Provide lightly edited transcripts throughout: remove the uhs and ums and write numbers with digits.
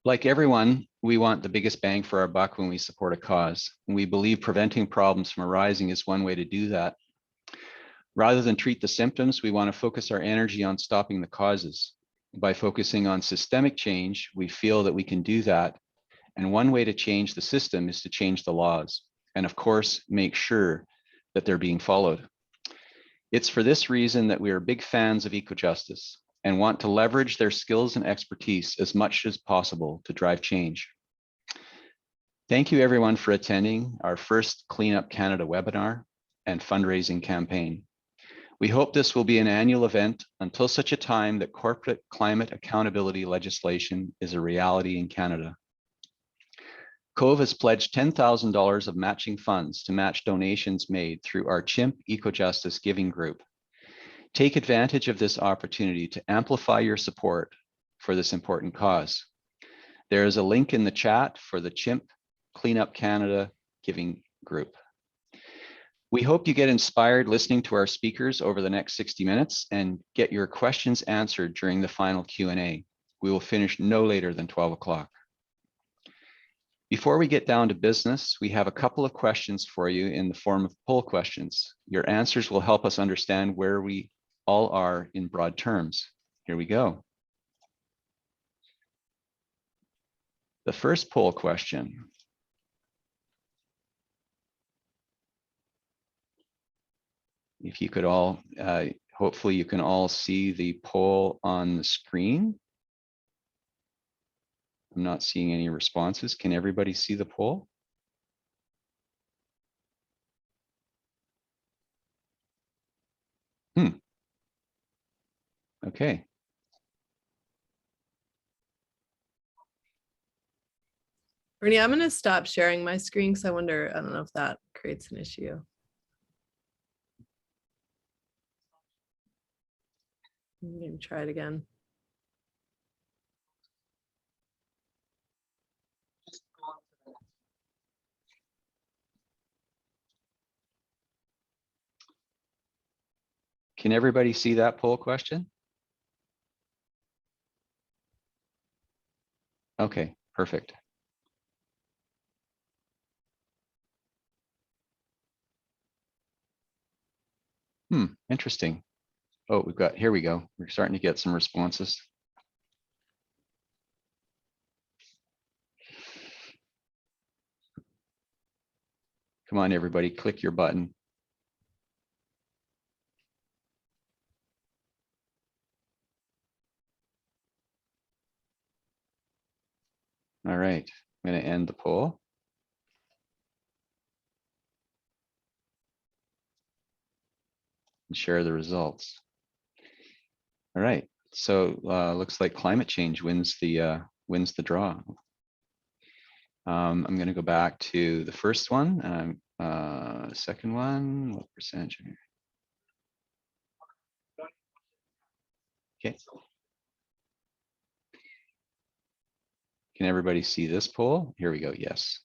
Like everyone, we want the biggest bang for our buck when we support a cause. We believe preventing problems from arising is one way to do that. Rather than treat the symptoms, we want to focus our energy on stopping the causes. By focusing on systemic change, we feel that we can do that. And one way to change the system is to change the laws. And of course, make sure that they're being followed. It's for this reason that we are big fans of Ecojustice and want to leverage their skills and expertise as much as possible to drive change. Thank you everyone for attending our first Clean Up Canada webinar and fundraising campaign. We hope this will be an annual event until such a time that corporate climate accountability legislation is a reality in Canada. Cove has pledged $10,000 of matching funds to match donations made through our Chimp Ecojustice Giving Group. Take advantage of this opportunity to amplify your support for this important cause. There is a link in the chat for the Chimp Cleanup Canada Giving Group. We hope you get inspired listening to our speakers over the next 60 minutes and get your questions answered during the final Q&A. We will finish no later than 12 o'clock. Before we get down to business, we have a couple of questions for you in the form of poll questions. Your answers will help us understand where we all are in broad terms. Here we go. The first poll question. If you could all, hopefully you can all see the poll on the screen. I'm not seeing any responses. Can everybody see the poll? Okay. Bernie, I'm going to stop sharing my screen because I don't know if that creates an issue. I'm going to try it again. Can everybody see that poll question? Okay, perfect. Interesting. Oh, here we go. We're starting to get some responses. Come on, everybody, click your button. All right, I'm going to end the poll. And share the results. All right, so looks like climate change wins the draw. I'm going to go back to the first one. Second one, what percentage? Okay. Can everybody see this poll? Here we go. Yes.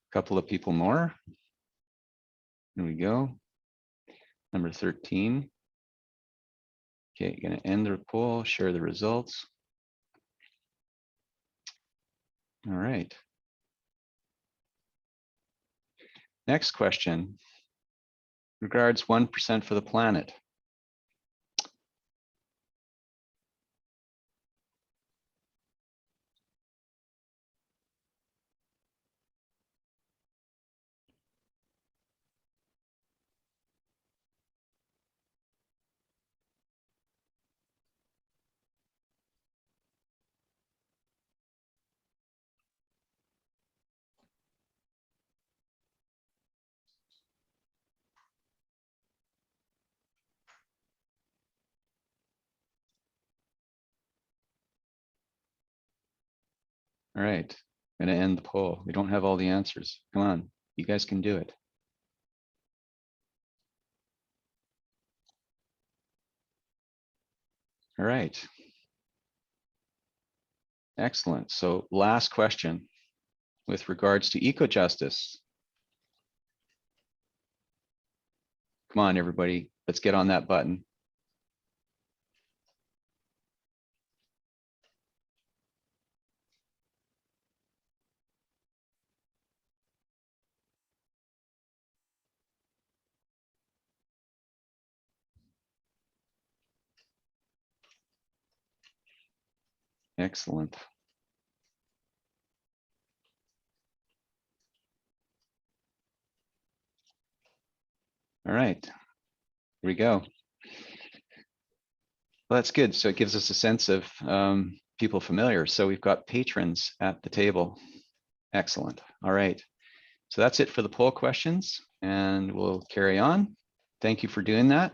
A couple of people more. Here we go. Number 13. Okay, going to end the poll, share the results. All right. Next question. Regards 1% for the planet. All right, I'm going to end the poll. We don't have all the answers. Come on, you guys can do it. All right. Excellent. So last question with regards to eco-justice. Come on, everybody, let's get on that button. Excellent. All right, here we go. Well, that's good. So it gives us a sense of people familiar. So we've got patrons at the table. Excellent. All right. So that's it for the poll questions, and we'll carry on. Thank you for doing that.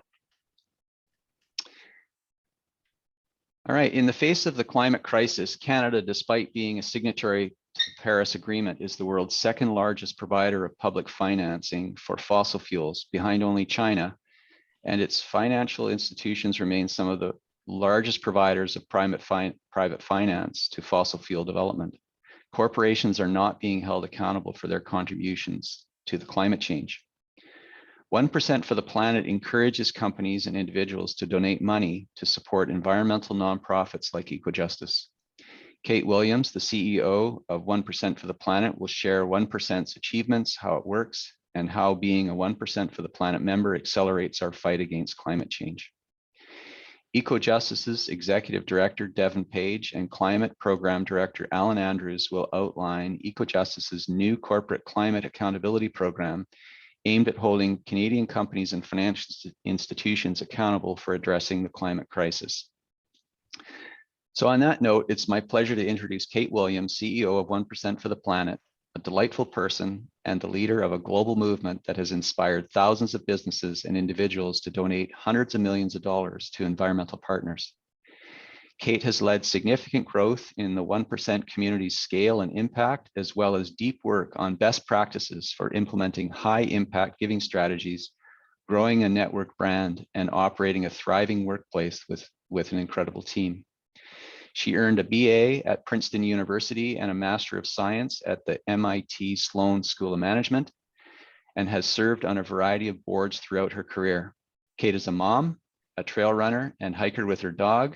All right. In the face of the climate crisis, Canada, despite being a signatory to the Paris Agreement, is the world's second largest provider of public financing for fossil fuels, behind only China, and its financial institutions remain some of the largest providers of private finance to fossil fuel development. Corporations are not being held accountable for their contributions to the climate change. 1% for the Planet encourages companies and individuals to donate money to support environmental nonprofits like Ecojustice. Kate Williams, the CEO of 1% for the Planet, will share 1%'s achievements, how it works, and how being a 1% for the Planet member accelerates our fight against climate change. Ecojustice's Executive Director, Devon Page, and Climate Program Director, Alan Andrews, will outline Ecojustice's new corporate climate accountability program aimed at holding Canadian companies and financial institutions accountable for addressing the climate crisis. So on that note, it's my pleasure to introduce Kate Williams, CEO of 1% for the Planet, a delightful person and the leader of a global movement that has inspired thousands of businesses and individuals to donate hundreds of millions of dollars to environmental partners. Kate has led significant growth in the 1% community's scale and impact, as well as deep work on best practices for implementing high impact giving strategies, growing a network brand, and operating a thriving workplace with an incredible team. She earned a BA at Princeton University and a Master of Science at the MIT Sloan School of Management, and has served on a variety of boards throughout her career. Kate is a mom, a trail runner and hiker with her dog,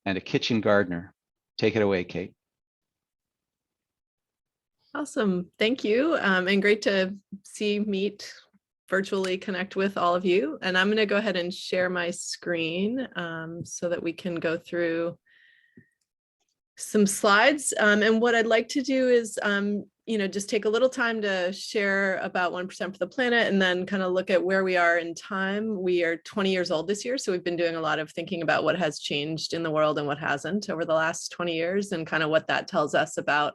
and a kitchen gardener. Take it away, Kate. Awesome. Thank you. And great to meet, virtually connect with all of you. And I'm going to go ahead and share my screen so that we can go through some slides. And what I'd like to do is, just take a little time to share about 1% for the Planet and then kind of look at where we are in time. We are 20 years old this year, so we've been doing a lot of thinking about what has changed in the world and what hasn't over the last 20 years and kind of what that tells us about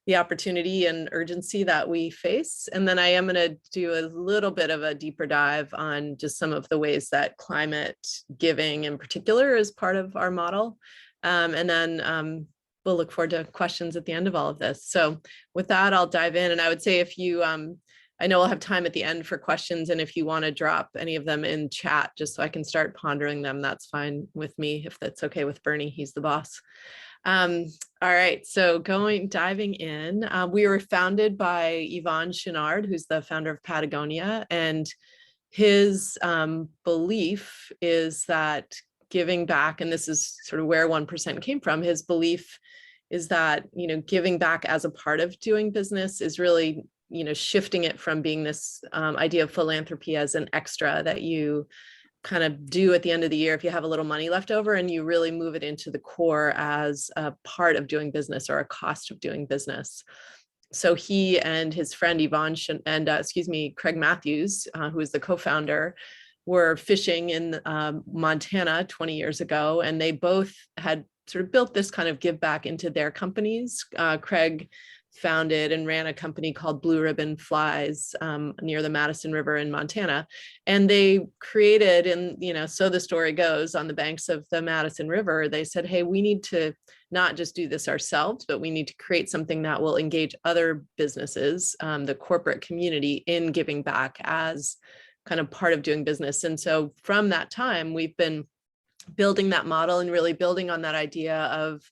the opportunity and urgency that we face. And then I am going to do a little bit of a deeper dive on just some of the ways that climate giving in particular is part of our model. And then we'll look forward to questions at the end of all of this. So with that, I'll dive in. And I would say if you, I know I'll have time at the end for questions. And if you want to drop any of them in chat, just so I can start pondering them, that's fine with me. If that's okay with Bernie, he's the boss. All right, so diving in, we were founded by Yvon Chouinard, who's the founder of Patagonia. And his belief is that giving back, and this is sort of where 1% came from, his belief is that, giving back as a part of doing business is really, shifting it from being this idea of philanthropy as an extra that you kind of do at the end of the year if you have a little money left over, and you really move it into the core as a part of doing business or a cost of doing business. So he and his friend Craig Matthews, who is the co-founder, were fishing in Montana 20 years ago, and they both had sort of built this kind of give back into their companies. Craig founded and ran a company called Blue Ribbon Flies near the Madison River in Montana. And they created, and so the story goes, on the banks of the Madison River, they said, hey, we need to not just do this ourselves, but we need to create something that will engage other businesses, the corporate community, in giving back as kind of part of doing business. And so from that time, we've been building that model and really building on that idea of,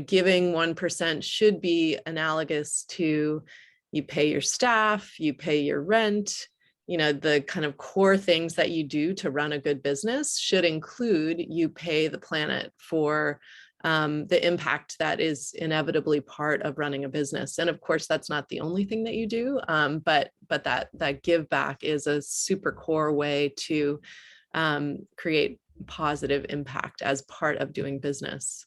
giving 1% should be analogous to you pay your staff, you pay your rent, the kind of core things that you do to run a good business should include you pay the planet for the impact that is inevitably part of running a business. And of course, that's not the only thing that you do, but that give back is a super core way to create positive impact as part of doing business.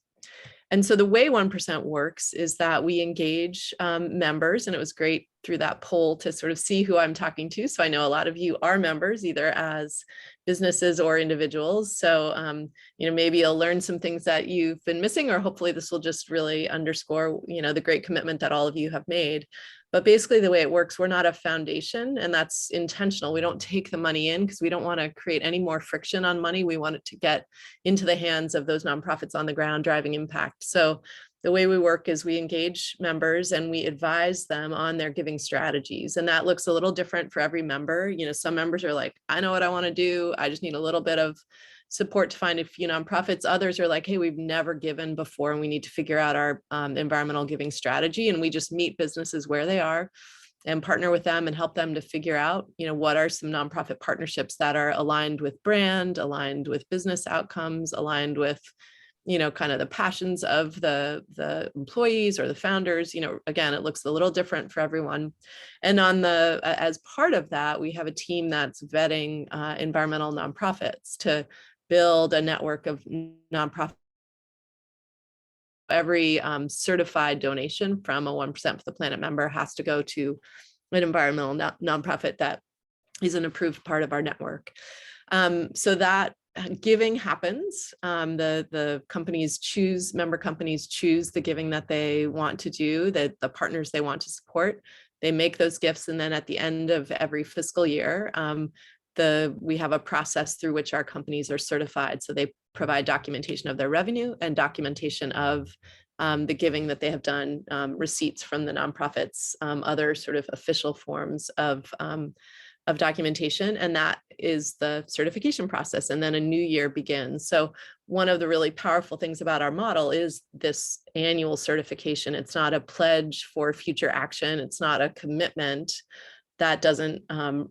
And so the way 1% works is that we engage members, and it was great through that poll to sort of see who I'm talking to. So I know a lot of you are members, either as businesses or individuals. So, maybe you'll learn some things that you've been missing, or hopefully this will just really underscore, the great commitment that all of you have made. But basically the way it works, we're not a foundation, and that's intentional. We don't take the money in because we don't want to create any more friction on money. We want it to get into the hands of those nonprofits on the ground driving impact. So the way we work is we engage members and we advise them on their giving strategies. And that looks a little different for every member. Some members are like, I know what I want to do. I just need a little bit of support to find a few nonprofits. Others are like, hey, we've never given before and we need to figure out our environmental giving strategy. And we just meet businesses where they are and partner with them and help them to figure out, what are some nonprofit partnerships that are aligned with brand, aligned with business outcomes, aligned with, kind of the passions of the employees or the founders. Again, it looks a little different for everyone. And as part of that, we have a team that's vetting environmental nonprofits to build a network of nonprofits. Every certified donation from a 1% for the Planet member has to go to an environmental nonprofit that is an approved part of our network. So that giving happens. The member companies choose the giving that they want to do, the partners they want to support. They make those gifts, and then at the end of every fiscal year, we have a process through which our companies are certified. So they provide documentation of their revenue and documentation of the giving that they have done, receipts from the nonprofits, other sort of official forms of documentation, and that is the certification process. And then a new year begins. So one of the really powerful things about our model is this annual certification. It's not a pledge for future action. It's not a commitment that doesn't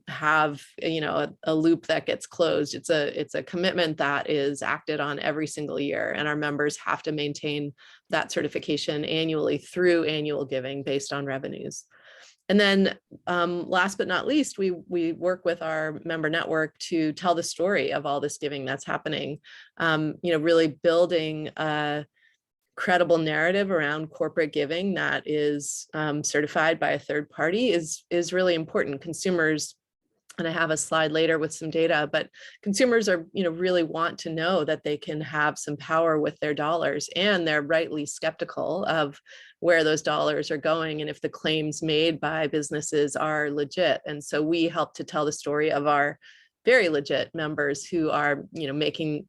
have a loop that gets closed. It's a commitment that is acted on every single year, and our members have to maintain that certification annually through annual giving based on revenues. And then last but not least, we work with our member network to tell the story of all this giving that's happening. Really building a credible narrative around corporate giving that is certified by a third party is really important. Consumers, and I have a slide later with some data, but consumers are, really want to know that they can have some power with their dollars, and they're rightly skeptical of where those dollars are going and if the claims made by businesses are legit. And so we help to tell the story of our very legit members who are,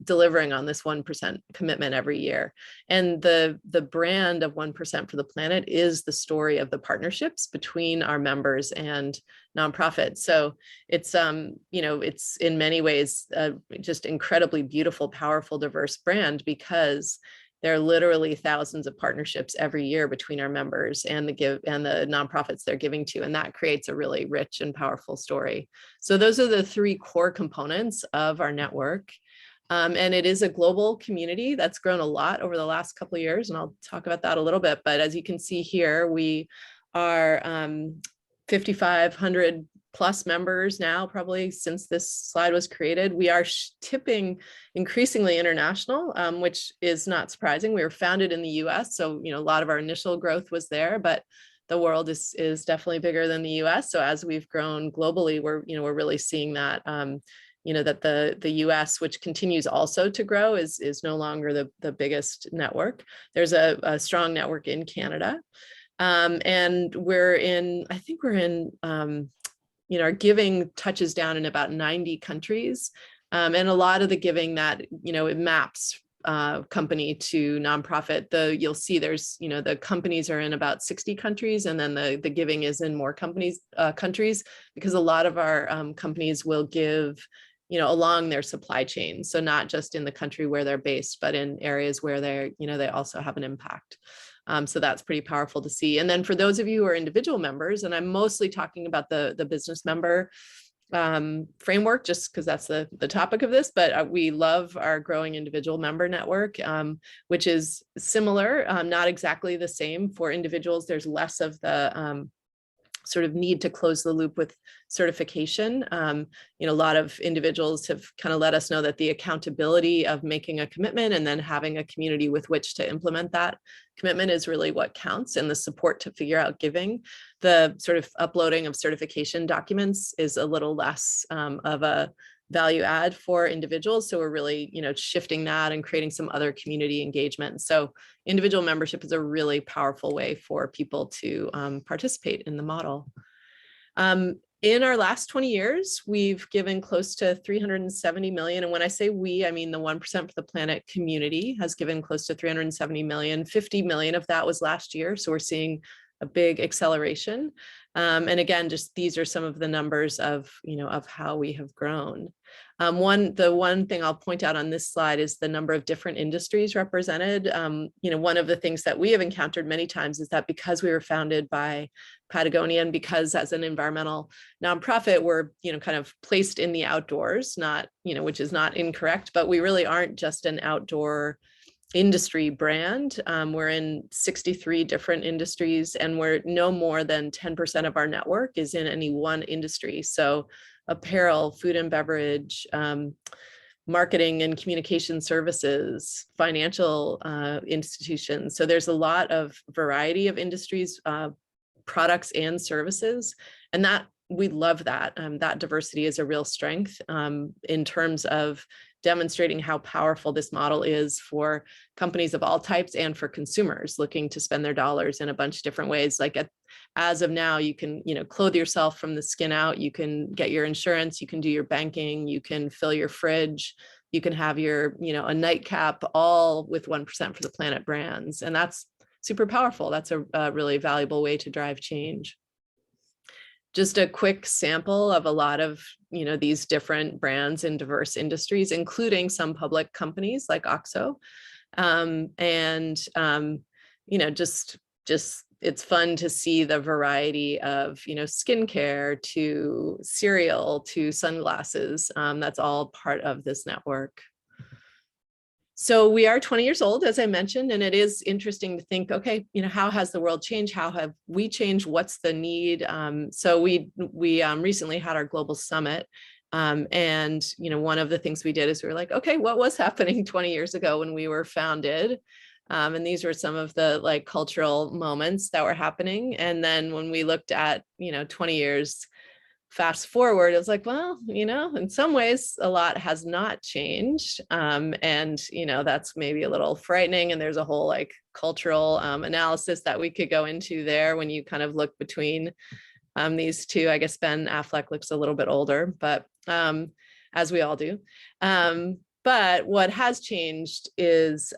delivering on this 1% commitment every year. And the brand of 1% for the Planet is the story of the partnerships between our members and nonprofits. So it's, it's in many ways just incredibly beautiful, powerful, diverse brand, because there are literally thousands of partnerships every year between our members and the nonprofits they're giving to, and that creates a really rich and powerful story. So those are the three core components of our network. And it is a global community that's grown a lot over the last couple of years, and I'll talk about that a little bit. But as you can see here, we are 5,500 plus members now, probably since this slide was created. We are tipping increasingly international, which is not surprising. We were founded in the US, so a lot of our initial growth was there, but the world is definitely bigger than the US. So as we've grown globally, we're really seeing that that the US, which continues also to grow, is no longer the biggest network. There's a strong network in Canada. And I think we're in our giving touches down in about 90 countries. And a lot of the giving that, it maps company to nonprofit. You'll see there's, the companies are in about 60 countries, and then the giving is in more countries, because a lot of our companies will give, along their supply chain. So not just in the country where they're based, but in areas where they also have an impact. So that's pretty powerful to see. And then for those of you who are individual members, and I'm mostly talking about the business member framework, just because that's the topic of this, but we love our growing individual member network, which is similar, not exactly the same. For individuals, there's less of the sort of need to close the loop with certification. A lot of individuals have kind of let us know that the accountability of making a commitment and then having a community with which to implement that commitment is really what counts, and the support to figure out giving. The sort of uploading of certification documents is a little less of a value add for individuals. So we're really, shifting that and creating some other community engagement. So individual membership is a really powerful way for people to participate in the model. In our last 20 years, we've given close to 370 million. And when I say we, I mean the 1% for the Planet community has given close to 370 million. 50 million of that was last year. So we're seeing a big acceleration. And again, just these are some of the numbers of how we have grown. The one thing I'll point out on this slide is the number of different industries represented. One of the things that we have encountered many times is that because we were founded by Patagonia, and because as an environmental nonprofit, we're kind of placed in the outdoors, not which is not incorrect, but we really aren't just an outdoor industry brand. We're in 63 different industries, and we're no more than 10% of our network is in any one industry. So apparel, food and beverage, marketing and communication services, financial institutions. So there's a lot of variety of industries, products and services, and that we love that. That diversity is a real strength in terms of demonstrating how powerful this model is for companies of all types and for consumers looking to spend their dollars in a bunch of different ways. Like as of now, you can, clothe yourself from the skin out, you can get your insurance, you can do your banking, you can fill your fridge, you can have your, a nightcap, all with 1% for the Planet brands. And that's super powerful. That's a really valuable way to drive change. Just a quick sample of a lot of, these different brands in diverse industries, including some public companies like OXO. Just it's fun to see the variety of, skincare to cereal to sunglasses. That's all part of this network. So we are 20 years old, as I mentioned, and it is interesting to think, okay, how has the world changed? How have we changed? What's the need? So we recently had our global summit. And one of the things we did is we were like, okay, what was happening 20 years ago when we were founded? And these were some of the cultural moments that were happening. And then when we looked at, 20 years fast forward, it's like, well, in some ways a lot has not changed. And, that's maybe a little frightening. And there's a whole cultural analysis that we could go into there when you kind of look between these two. I guess Ben Affleck looks a little bit older, but as we all do. But what has changed is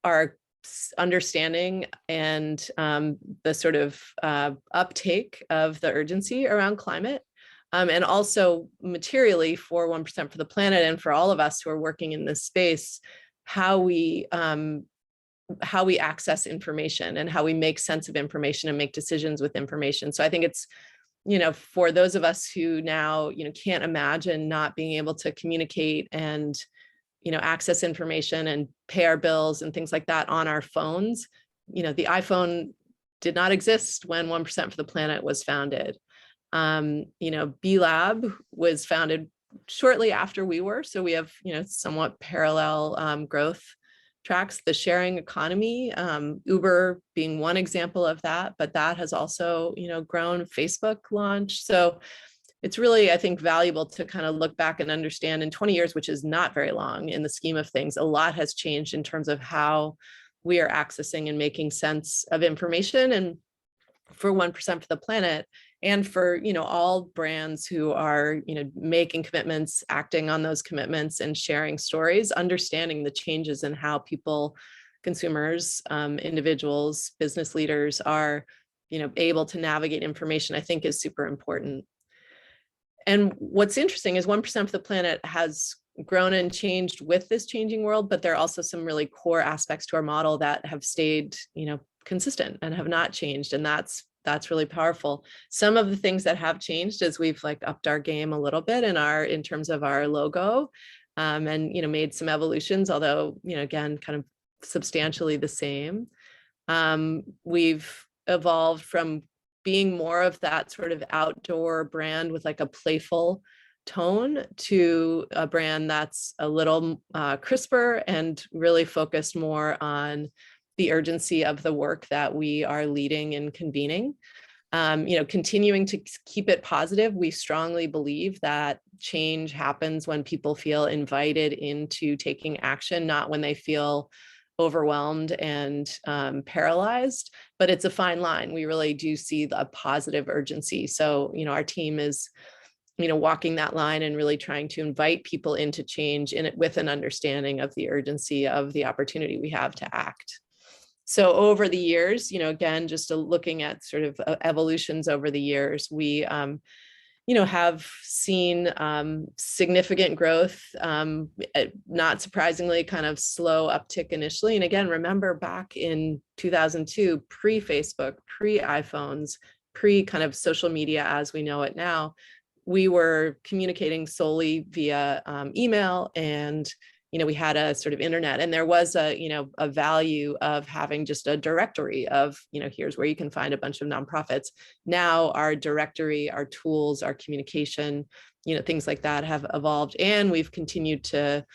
our understanding and the sort of uptake of the urgency around climate, and also materially for 1% for the Planet and for all of us who are working in this space, how we access information and how we make sense of information and make decisions with information. So I think it's, for those of us who now, can't imagine not being able to communicate and access information and pay our bills and things like that on our phones. The iPhone did not exist when 1% for the Planet was founded. B Lab was founded shortly after we were. So we have, somewhat parallel growth tracks. The sharing economy, Uber being one example of that, but that has also, grown. Facebook launched. So it's really, I think, valuable to kind of look back and understand in 20 years, which is not very long in the scheme of things, a lot has changed in terms of how we are accessing and making sense of information. And for 1% for the Planet, and for, all brands who are, making commitments, acting on those commitments and sharing stories, understanding the changes in how people, consumers, individuals, business leaders are, able to navigate information, I think is super important. And what's interesting is 1% of the planet has grown and changed with this changing world, but there are also some really core aspects to our model that have stayed, consistent and have not changed. And that's really powerful. Some of the things that have changed is we've like upped our game a little bit in terms of our logo, and made some evolutions, although again, kind of substantially the same. We've evolved from being more of that sort of outdoor brand with like a playful tone to a brand that's a little crisper and really focused more on the urgency of the work that we are leading and convening. Continuing to keep it positive. We strongly believe that change happens when people feel invited into taking action, not when they feel overwhelmed and paralyzed, but it's a fine line. We really do see a positive urgency. So, our team is, walking that line and really trying to invite people into change in it with an understanding of the urgency of the opportunity we have to act. So over the years, again, just looking at sort of evolutions over the years, we have seen significant growth, not surprisingly, kind of slow uptick initially. And again, remember back in 2002, pre-Facebook, pre-iPhones, pre-kind of social media as we know it now, we were communicating solely via email, and we had a sort of internet, and there was a value of having just a directory of, here's where you can find a bunch of nonprofits. Now our directory, our tools, our communication, things like that have evolved, and we've continued to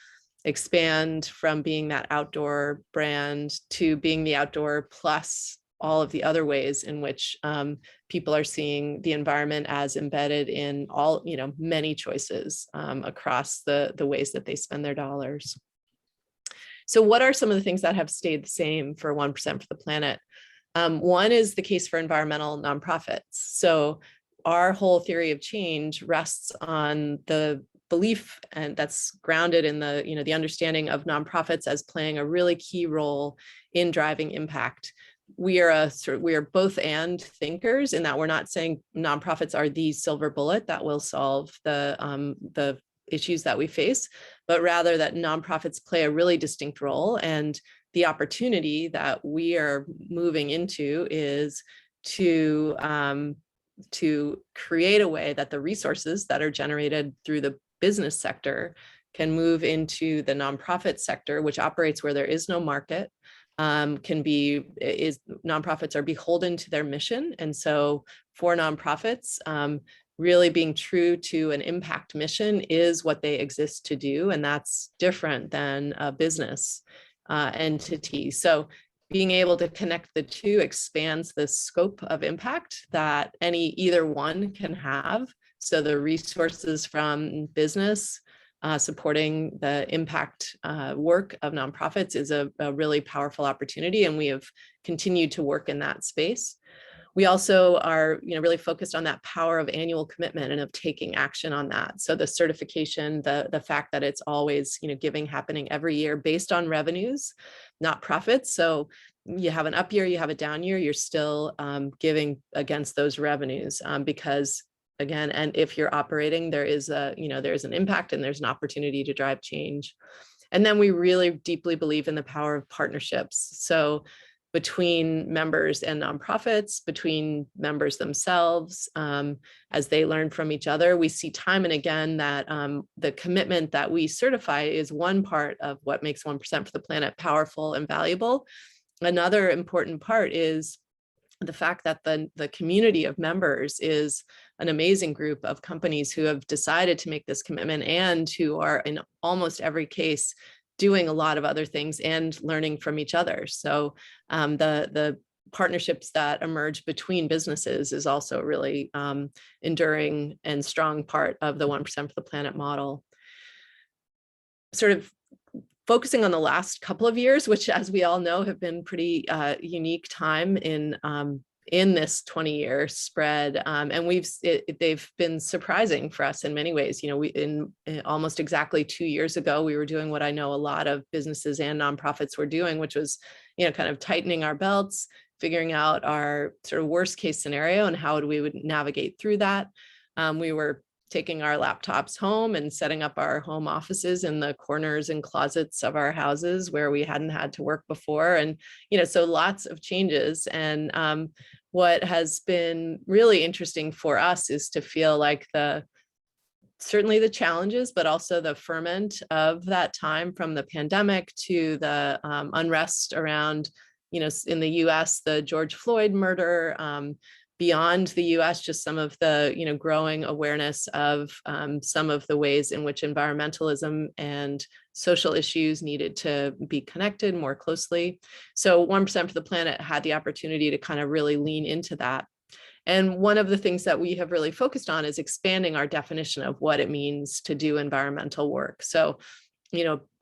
expand from being that outdoor brand to being the outdoor plus all of the other ways in which people are seeing the environment as embedded in all, many choices across the ways that they spend their dollars. So what are some of the things that have stayed the same for 1% for the planet? One is the case for environmental nonprofits. So our whole theory of change rests on the belief, and that's grounded in the, the understanding of nonprofits as playing a really key role in driving impact. We are both and thinkers in that we're not saying nonprofits are the silver bullet that will solve the issues that we face, but rather that nonprofits play a really distinct role. And the opportunity that we are moving into is to create a way that the resources that are generated through the business sector can move into the nonprofit sector, which operates where there is no market. Nonprofits are beholden to their mission. And so for nonprofits, really being true to an impact mission is what they exist to do. And that's different than a business entity. So being able to connect the two expands the scope of impact that either one can have. So the resources from business supporting the impact work of nonprofits is a really powerful opportunity, and we have continued to work in that space. We also are, really focused on that power of annual commitment and of taking action on that. So the certification, the fact that it's always, giving happening every year based on revenues, not profits. So you have an up year, you have a down year, you're still giving against those revenues because, again, and if you're operating, there is an impact and there's an opportunity to drive change. And then we really deeply believe in the power of partnerships. So between members and nonprofits, between members themselves, as they learn from each other, we see time and again that the commitment that we certify is one part of what makes 1% for the planet powerful and valuable. Another important part is the fact that the community of members is an amazing group of companies who have decided to make this commitment and who are in almost every case doing a lot of other things and learning from each other. So the partnerships that emerge between businesses is also a really enduring and strong part of the 1% for the planet model. Sort of focusing on the last couple of years, which, as we all know, have been pretty unique time in this 20-year spread, and they've been surprising for us in many ways. In almost exactly 2 years ago, we were doing what I know a lot of businesses and nonprofits were doing, which was, kind of tightening our belts, figuring out our sort of worst case scenario and how we would navigate through that. We were taking our laptops home and setting up our home offices in the corners and closets of our houses where we hadn't had to work before. And, so lots of changes. And what has been really interesting for us is to feel like certainly the challenges, but also the ferment of that time, from the pandemic to the unrest around, in the US, the George Floyd murder, beyond the US, just some of the, growing awareness of some of the ways in which environmentalism and social issues needed to be connected more closely. So 1% for the Planet had the opportunity to kind of really lean into that. And one of the things that we have really focused on is expanding our definition of what it means to do environmental work. So,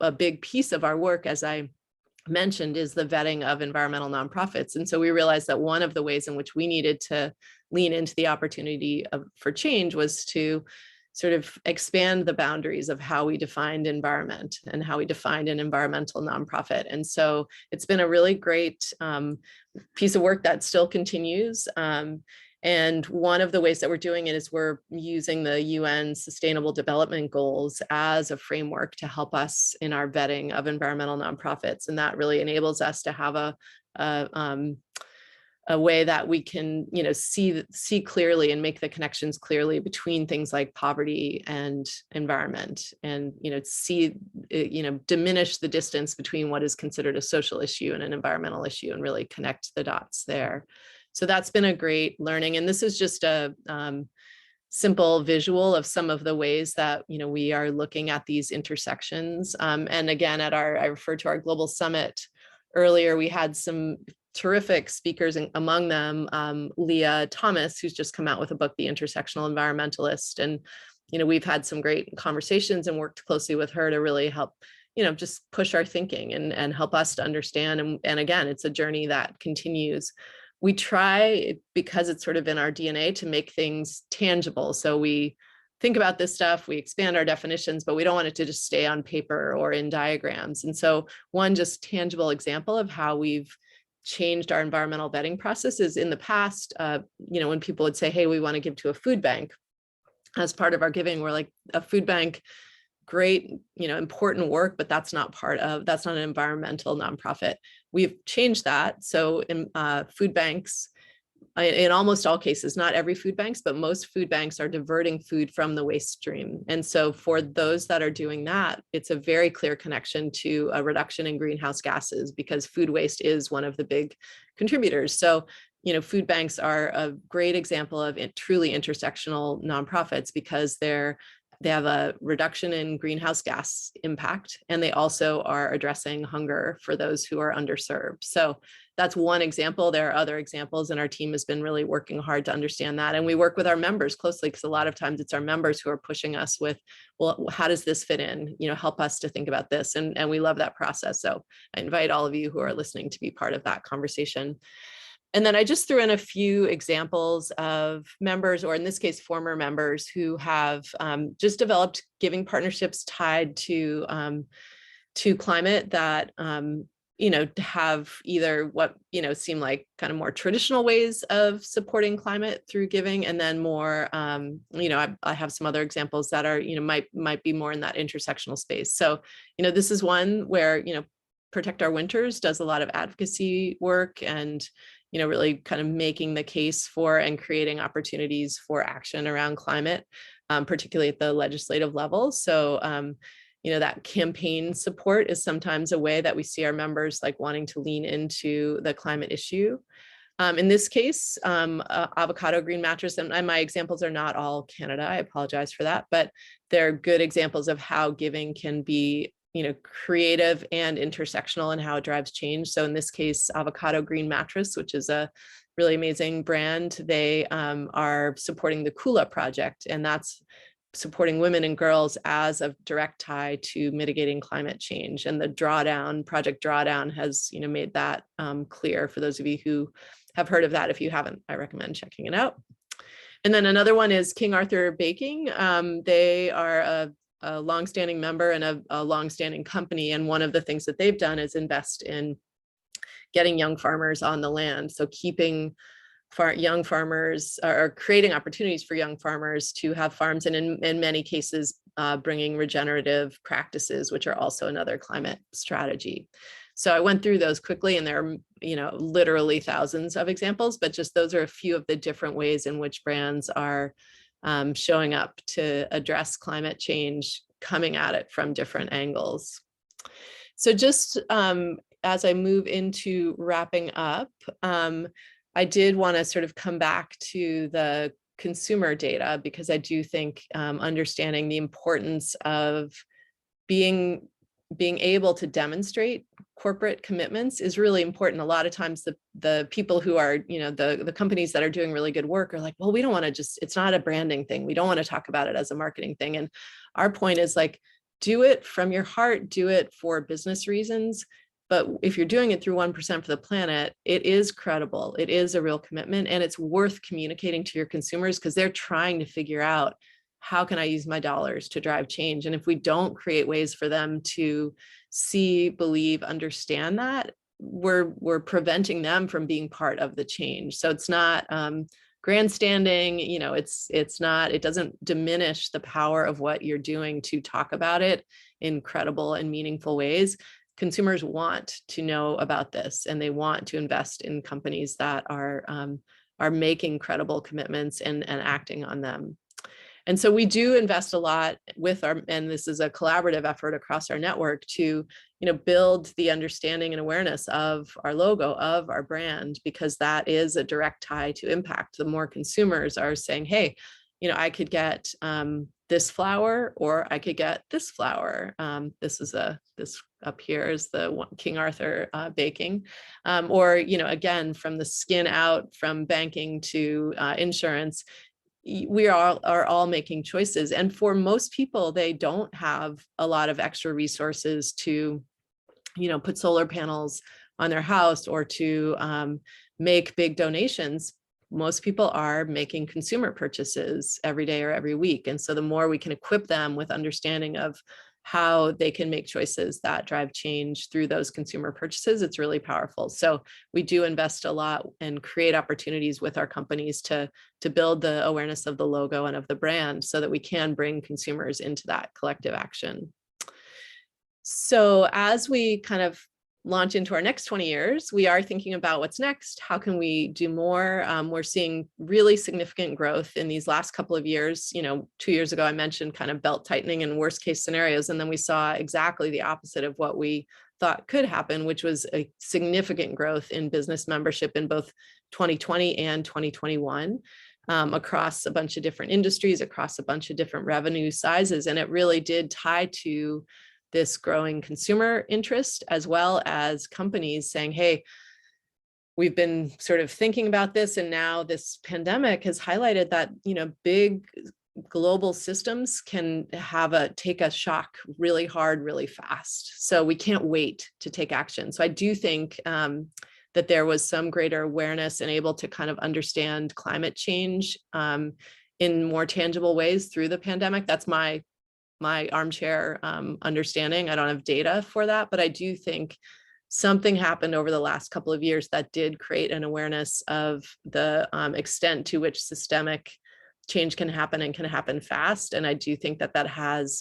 a big piece of our work, as I mentioned, is the vetting of environmental nonprofits. And so we realized that one of the ways in which we needed to lean into the opportunity for change was to sort of expand the boundaries of how we defined environment and how we defined an environmental nonprofit. And so it's been a really great piece of work that still continues. And one of the ways that we're doing it is we're using the UN Sustainable Development Goals as a framework to help us in our vetting of environmental nonprofits. And that really enables us to have a way that we can, see clearly and make the connections clearly between things like poverty and environment, and, diminish the distance between what is considered a social issue and an environmental issue, and really connect the dots there. So that's been a great learning. And this is just a simple visual of some of the ways that, we are looking at these intersections. And again, I referred to our global summit earlier, we had some terrific speakers, and among them, Leah Thomas, who's just come out with a book, The Intersectional Environmentalist. And, we've had some great conversations and worked closely with her to really help, just push our thinking and help us to understand. And again, it's a journey that continues. We try, because it's sort of in our DNA, to make things tangible. So we think about this stuff, we expand our definitions, but we don't want it to just stay on paper or in diagrams. And so one just tangible example of how we've changed our environmental vetting process is, in the past, when people would say, hey, we want to give to a food bank, as part of our giving, we're like, a food bank, great, important work, but that's not an environmental nonprofit. We've changed that. So in food banks, in almost all cases, not every food banks, but most food banks are diverting food from the waste stream. And so for those that are doing that, it's a very clear connection to a reduction in greenhouse gases, because food waste is one of the big contributors. So, food banks are a great example of truly intersectional nonprofits, because they have a reduction in greenhouse gas impact, and they also are addressing hunger for those who are underserved. So that's one example. There are other examples, and our team has been really working hard to understand that. And we work with our members closely, because a lot of times it's our members who are pushing us with, well, how does this fit in? Help us to think about this. And we love that process. So I invite all of you who are listening to be part of that conversation. And then I just threw in a few examples of members, or in this case, former members, who have just developed giving partnerships tied to climate that, have either what, seem like kind of more traditional ways of supporting climate through giving, and then more, I have some other examples that are, might be more in that intersectional space. So, this is one where, Protect Our Winters does a lot of advocacy work, and really kind of making the case for and creating opportunities for action around climate, particularly at the legislative level. So, that campaign support is sometimes a way that we see our members like wanting to lean into the climate issue. In this case, Avocado Green Mattress, and my examples are not all Canada, I apologize for that, but they're good examples of how giving can be creative and intersectional, and how it drives change. So in this case, Avocado Green Mattress, which is a really amazing brand, they are supporting the Kula project, and that's supporting women and girls as a direct tie to mitigating climate change. And the Project Drawdown has made that clear for those of you who have heard of that. If you haven't, I recommend checking it out. And then another one is King Arthur Baking. They are a longstanding member and a longstanding company. And one of the things that they've done is invest in getting young farmers on the land. So keeping young farmers, or creating opportunities for young farmers to have farms, and in many cases, bringing regenerative practices, which are also another climate strategy. So I went through those quickly, and there are, literally thousands of examples, but just those are a few of the different ways in which brands are showing up to address climate change, coming at it from different angles. So just as I move into wrapping up, I did want to sort of come back to the consumer data, because I do think understanding the importance of being able to demonstrate corporate commitments is really important. A lot of times the people who are, the companies that are doing really good work are like, well, we don't want to it's not a branding thing. We don't want to talk about it as a marketing thing. And our point is like, do it from your heart, do it for business reasons. But if you're doing it through 1% for the planet, it is credible. It is a real commitment, and it's worth communicating to your consumers, because they're trying to figure out, how can I use my dollars to drive change? And if we don't create ways for them to see, believe, understand that, we're preventing them from being part of the change. So it's not grandstanding, it doesn't diminish the power of what you're doing to talk about it in credible and meaningful ways. Consumers want to know about this, and they want to invest in companies that are making credible commitments and acting on them. And so we do invest a lot with and this is a collaborative effort across our network to, build the understanding and awareness of our logo, of our brand, because that is a direct tie to impact. The more consumers are saying, hey, I could get this flour, or I could get this flour. This up here is the King Arthur baking, or, again, from the skin out, from banking to insurance. We are all making choices. And for most people, they don't have a lot of extra resources to, put solar panels on their house, or to make big donations. Most people are making consumer purchases every day or every week. And so the more we can equip them with understanding of how they can make choices that drive change through those consumer purchases, it's really powerful. So we do invest a lot and create opportunities with our companies to build the awareness of the logo and of the brand, so that we can bring consumers into that collective action. So as we kind of launch into our next 20 years, we are thinking about what's next. How can we do more? We're seeing really significant growth in these last couple of years. 2 years ago, I mentioned kind of belt tightening and worst case scenarios. And then we saw exactly the opposite of what we thought could happen, which was a significant growth in business membership in both 2020 and 2021. Across a bunch of different industries, across a bunch of different revenue sizes. And it really did tie to this growing consumer interest, as well as companies saying, hey, we've been sort of thinking about this, and now this pandemic has highlighted that, big global systems can take a shock really hard, really fast. So we can't wait to take action. So I do think that there was some greater awareness and able to kind of understand climate change in more tangible ways through the pandemic. That's my armchair understanding. I don't have data for that, but I do think something happened over the last couple of years that did create an awareness of the extent to which systemic change can happen, and can happen fast. And I do think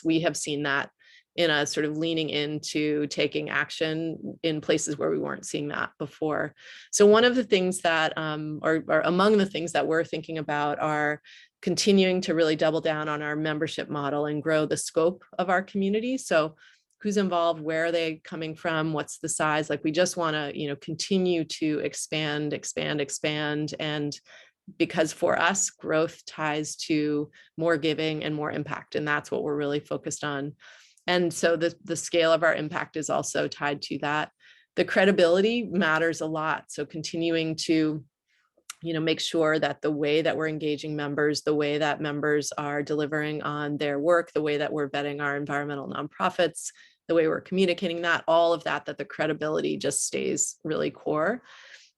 we have seen that in a sort of leaning into taking action in places where we weren't seeing that before. So one of the things that, or among the things that we're thinking about, are continuing to really double down on our membership model and grow the scope of our community. So who's involved, where are they coming from, what's the size? Like, we just want to, continue to expand. And because for us, growth ties to more giving and more impact. And that's what we're really focused on. And so the scale of our impact is also tied to that. The credibility matters a lot. So continuing to make sure that the way that we're engaging members, the way that members are delivering on their work, the way that we're vetting our environmental nonprofits, the way we're communicating that, all of that the credibility just stays really core.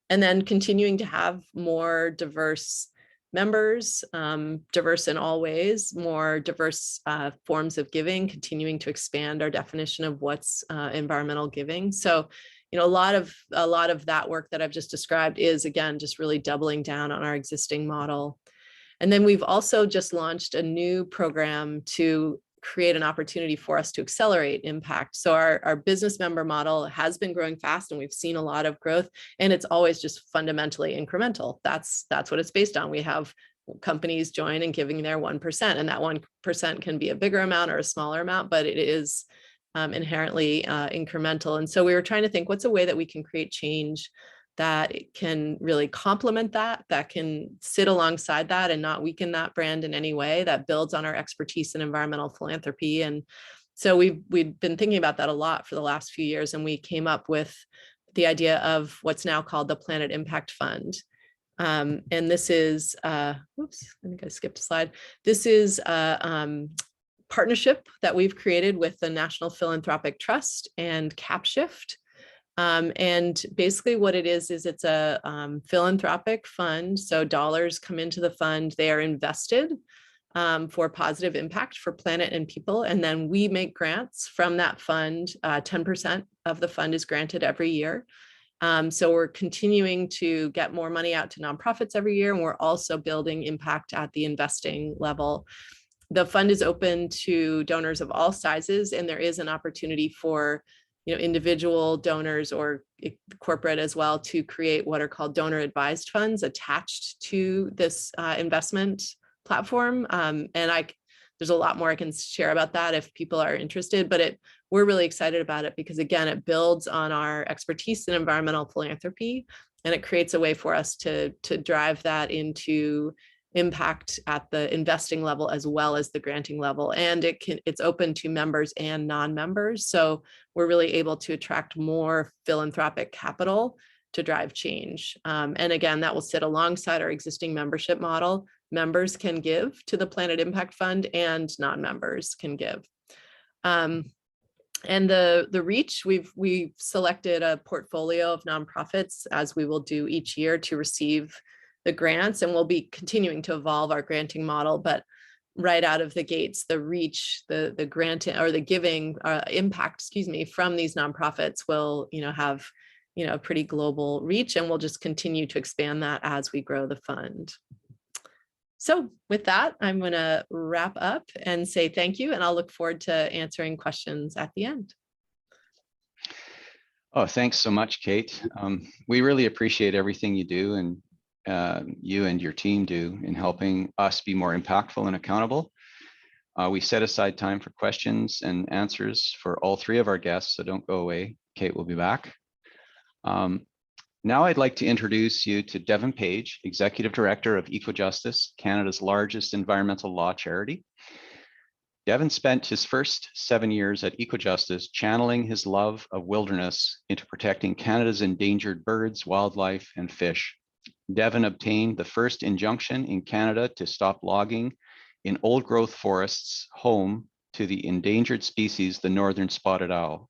And then continuing to have more diverse members, diverse in all ways, more diverse forms of giving, continuing to expand our definition of what's environmental giving. So you know, a lot of that work that I've just described is, again, just really doubling down on our existing model. And then we've also just launched a new program to create an opportunity for us to accelerate impact. So our business member model has been growing fast, and we've seen a lot of growth, and it's always just fundamentally incremental. That's what it's based on. We have companies join and giving their 1%, and that 1% can be a bigger amount or a smaller amount, but it is inherently incremental. And so we were trying to think, what's a way that we can create change that can really complement that can sit alongside that and not weaken that brand in any way, that builds on our expertise in environmental philanthropy. And so we've been thinking about that a lot for the last few years, and we came up with the idea of what's now called the Planet Impact Fund. And this is, whoops, I think I skipped a slide. This is a partnership that we've created with the National Philanthropic Trust and CapShift. And basically what it is it's a philanthropic fund. So dollars come into the fund, they are invested for positive impact for planet and people. And then we make grants from that fund. 10% of the fund is granted every year. So we're continuing to get more money out to nonprofits every year, and we're also building impact at the investing level. The fund is open to donors of all sizes, and there is an opportunity for, you know, individual donors or corporate as well to create what are called donor advised funds attached to this investment platform. And there's a lot more I can share about that if people are interested, but we're really excited about it because, again, it builds on our expertise in environmental philanthropy, and it creates a way for us to drive that into impact at the investing level as well as the granting level. And it's open to members and non-members. So we're really able to attract more philanthropic capital to drive change. And again, that will sit alongside our existing membership model. Members can give to the Planet Impact Fund, and non-members can give. And the reach, we've selected a portfolio of nonprofits, as we will do each year, to receive the grants, and we'll be continuing to evolve our granting model. But right out of the gates, the reach, the granting or the giving impact, from these nonprofits will, have, a pretty global reach, and we'll just continue to expand that as we grow the fund. So with that, I'm going to wrap up and say thank you, and I'll look forward to answering questions at the end. Oh, thanks so much, Kate. We really appreciate everything you do, and you and your team do in helping us be more impactful and accountable. We set aside time for questions and answers for all three of our guests, so don't go away. Kate will be back. Now I'd like to introduce you to Devon Page, Executive Director of Ecojustice, Canada's largest environmental law charity. Devon spent his first 7 years at Ecojustice channeling his love of wilderness into protecting Canada's endangered birds, wildlife, and fish. Devon obtained the first injunction in Canada to stop logging in old growth forests home to the endangered species, the northern spotted owl,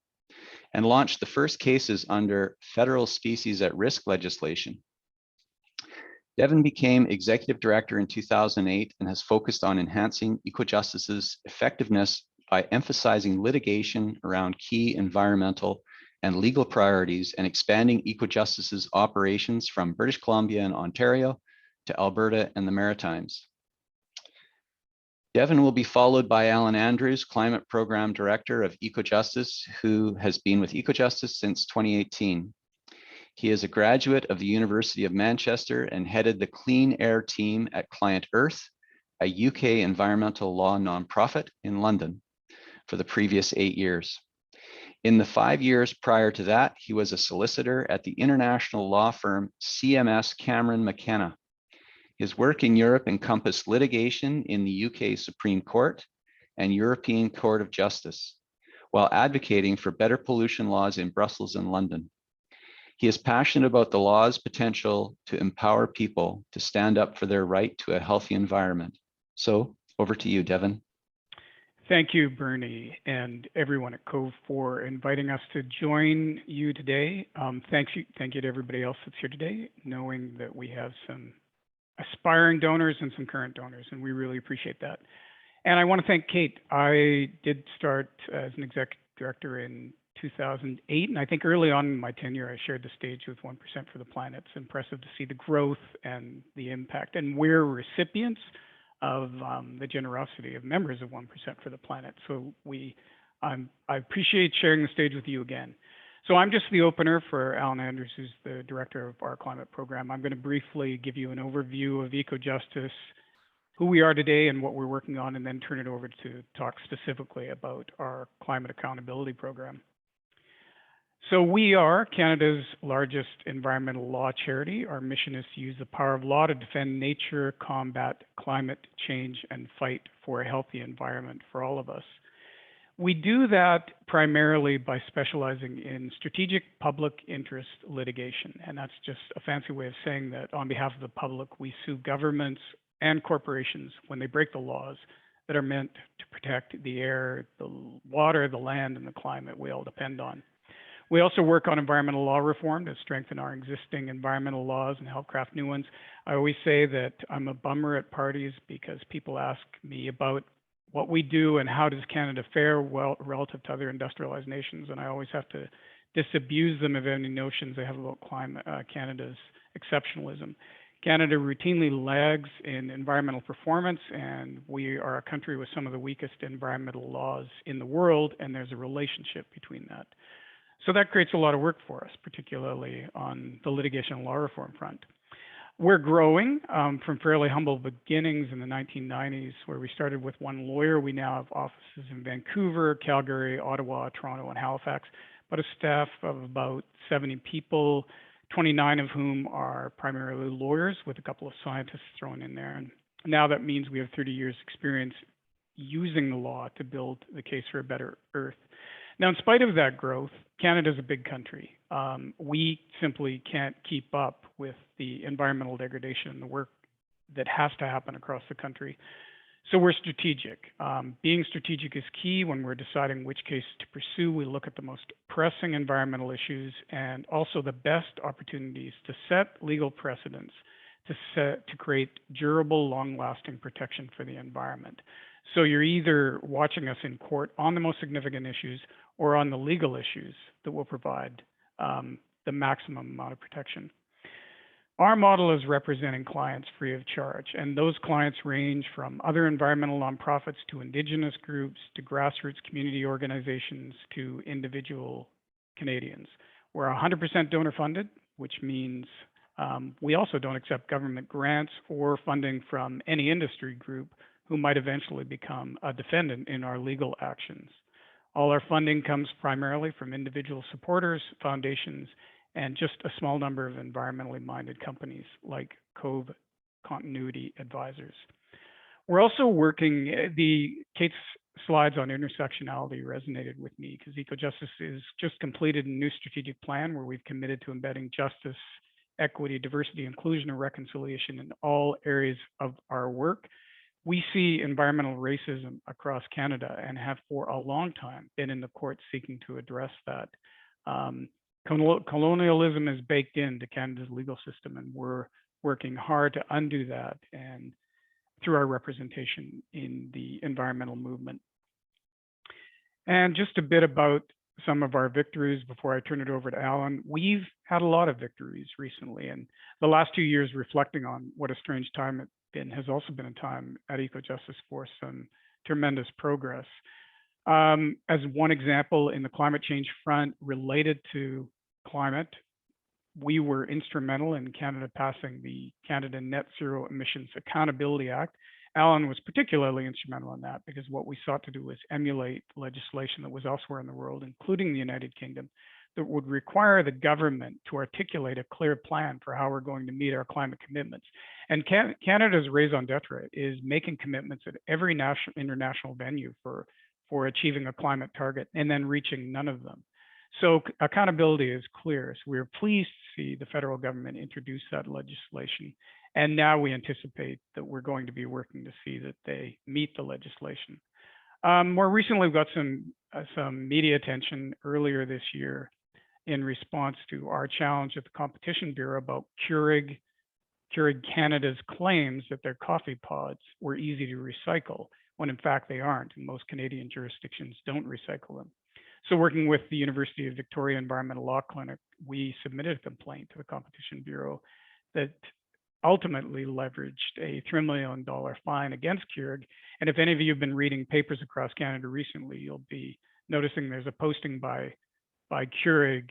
and launched the first cases under federal species at risk legislation. Devon became executive director in 2008 and has focused on enhancing Ecojustice's effectiveness by emphasizing litigation around key environmental and legal priorities and expanding Ecojustice's operations from British Columbia and Ontario to Alberta and the Maritimes. Devon will be followed by Alan Andrews, Climate Program Director of Ecojustice, who has been with Ecojustice since 2018. He is a graduate of the University of Manchester and headed the Clean Air team at Client Earth, a UK environmental law nonprofit in London, for the previous 8 years. In the 5 years prior to that, he was a solicitor at the international law firm CMS Cameron McKenna. His work in Europe encompassed litigation in the UK Supreme Court and European Court of Justice, while advocating for better pollution laws in Brussels and London. He is passionate about the law's potential to empower people to stand up for their right to a healthy environment. So over to you, Devon. Thank you, Bernie, and everyone at Cove for inviting us to join you today. Thank you to everybody else that's here today, knowing that we have some aspiring donors and some current donors, and we really appreciate that. And I want to thank Kate. I did start as an executive director in 2008. And I think early on in my tenure, I shared the stage with 1% for the Planet. It's impressive to see the growth and the impact. And we're recipients of the generosity of members of 1% for the Planet. So I appreciate sharing the stage with you again. So I'm just the opener for Alan Andrews, who's the director of our climate program. I'm going to briefly give you an overview of Ecojustice, who we are today and what we're working on, and then turn it over to talk specifically about our climate accountability program. So we are Canada's largest environmental law charity. Our mission is to use the power of law to defend nature, combat climate change, and fight for a healthy environment for all of us. We do that primarily by specializing in strategic public interest litigation. And that's just a fancy way of saying that on behalf of the public, we sue governments and corporations when they break the laws that are meant to protect the air, the water, the land, and the climate we all depend on. We also work on environmental law reform to strengthen our existing environmental laws and help craft new ones. I always say that I'm a bummer at parties because people ask me about what we do and how does Canada fare well relative to other industrialized nations, and I always have to disabuse them of any notions they have about Canada's exceptionalism. Canada routinely lags in environmental performance, and we are a country with some of the weakest environmental laws in the world, and there's a relationship between that. So that creates a lot of work for us, particularly on the litigation and law reform front. We're growing from fairly humble beginnings in the 1990s, where we started with one lawyer. We now have offices in Vancouver, Calgary, Ottawa, Toronto, and Halifax, but a staff of about 70 people, 29 of whom are primarily lawyers with a couple of scientists thrown in there. And now that means we have 30 years experience using the law to build the case for a better Earth. Now, in spite of that growth, Canada's a big country. We simply can't keep up with the environmental degradation and the work that has to happen across the country. So we're strategic. Being strategic is key when we're deciding which case to pursue. We look at the most pressing environmental issues and also the best opportunities to set legal precedents to create durable, long-lasting protection for the environment. So you're either watching us in court on the most significant issues or on the legal issues that will provide the maximum amount of protection. Our model is representing clients free of charge, and those clients range from other environmental nonprofits to Indigenous groups to grassroots community organizations to individual Canadians. We're 100% donor funded, which means we also don't accept government grants or funding from any industry group who might eventually become a defendant in our legal actions. All our funding comes primarily from individual supporters, foundations, and just a small number of environmentally minded companies like Cove Continuity Advisors. We're also working, Kate's slides on intersectionality resonated with me because Ecojustice is just completed a new strategic plan where we've committed to embedding justice, equity, diversity, inclusion, and reconciliation in all areas of our work. We see environmental racism across Canada and have for a long time been in the courts seeking to address that. Colonialism is baked into Canada's legal system, and we're working hard to undo that and through our representation in the environmental movement. And just a bit about some of our victories before I turn it over to Alan. We've had a lot of victories recently, and the last 2 years reflecting on what a strange time it's been has also been a time at Ecojustice for some tremendous progress. As one example, in the climate change front related to climate, we were instrumental in Canada passing the Canada Net Zero Emissions Accountability Act. Alan was particularly instrumental in that because what we sought to do was emulate legislation that was elsewhere in the world, including the United Kingdom, that would require the government to articulate a clear plan for how we're going to meet our climate commitments. And Canada's raison d'etre is making commitments at every international venue for achieving a climate target and then reaching none of them. So accountability is clear. So we're pleased to see the federal government introduce that legislation. And now we anticipate that we're going to be working to see that they meet the legislation. More recently, we've got some media attention earlier this year in response to our challenge at the Competition Bureau about Keurig Canada's claims that their coffee pods were easy to recycle, when in fact they aren't, and most Canadian jurisdictions don't recycle them. So working with the University of Victoria Environmental Law Clinic, we submitted a complaint to the Competition Bureau that ultimately leveraged a $3 million fine against Keurig. And if any of you have been reading papers across Canada recently, you'll be noticing there's a posting by Keurig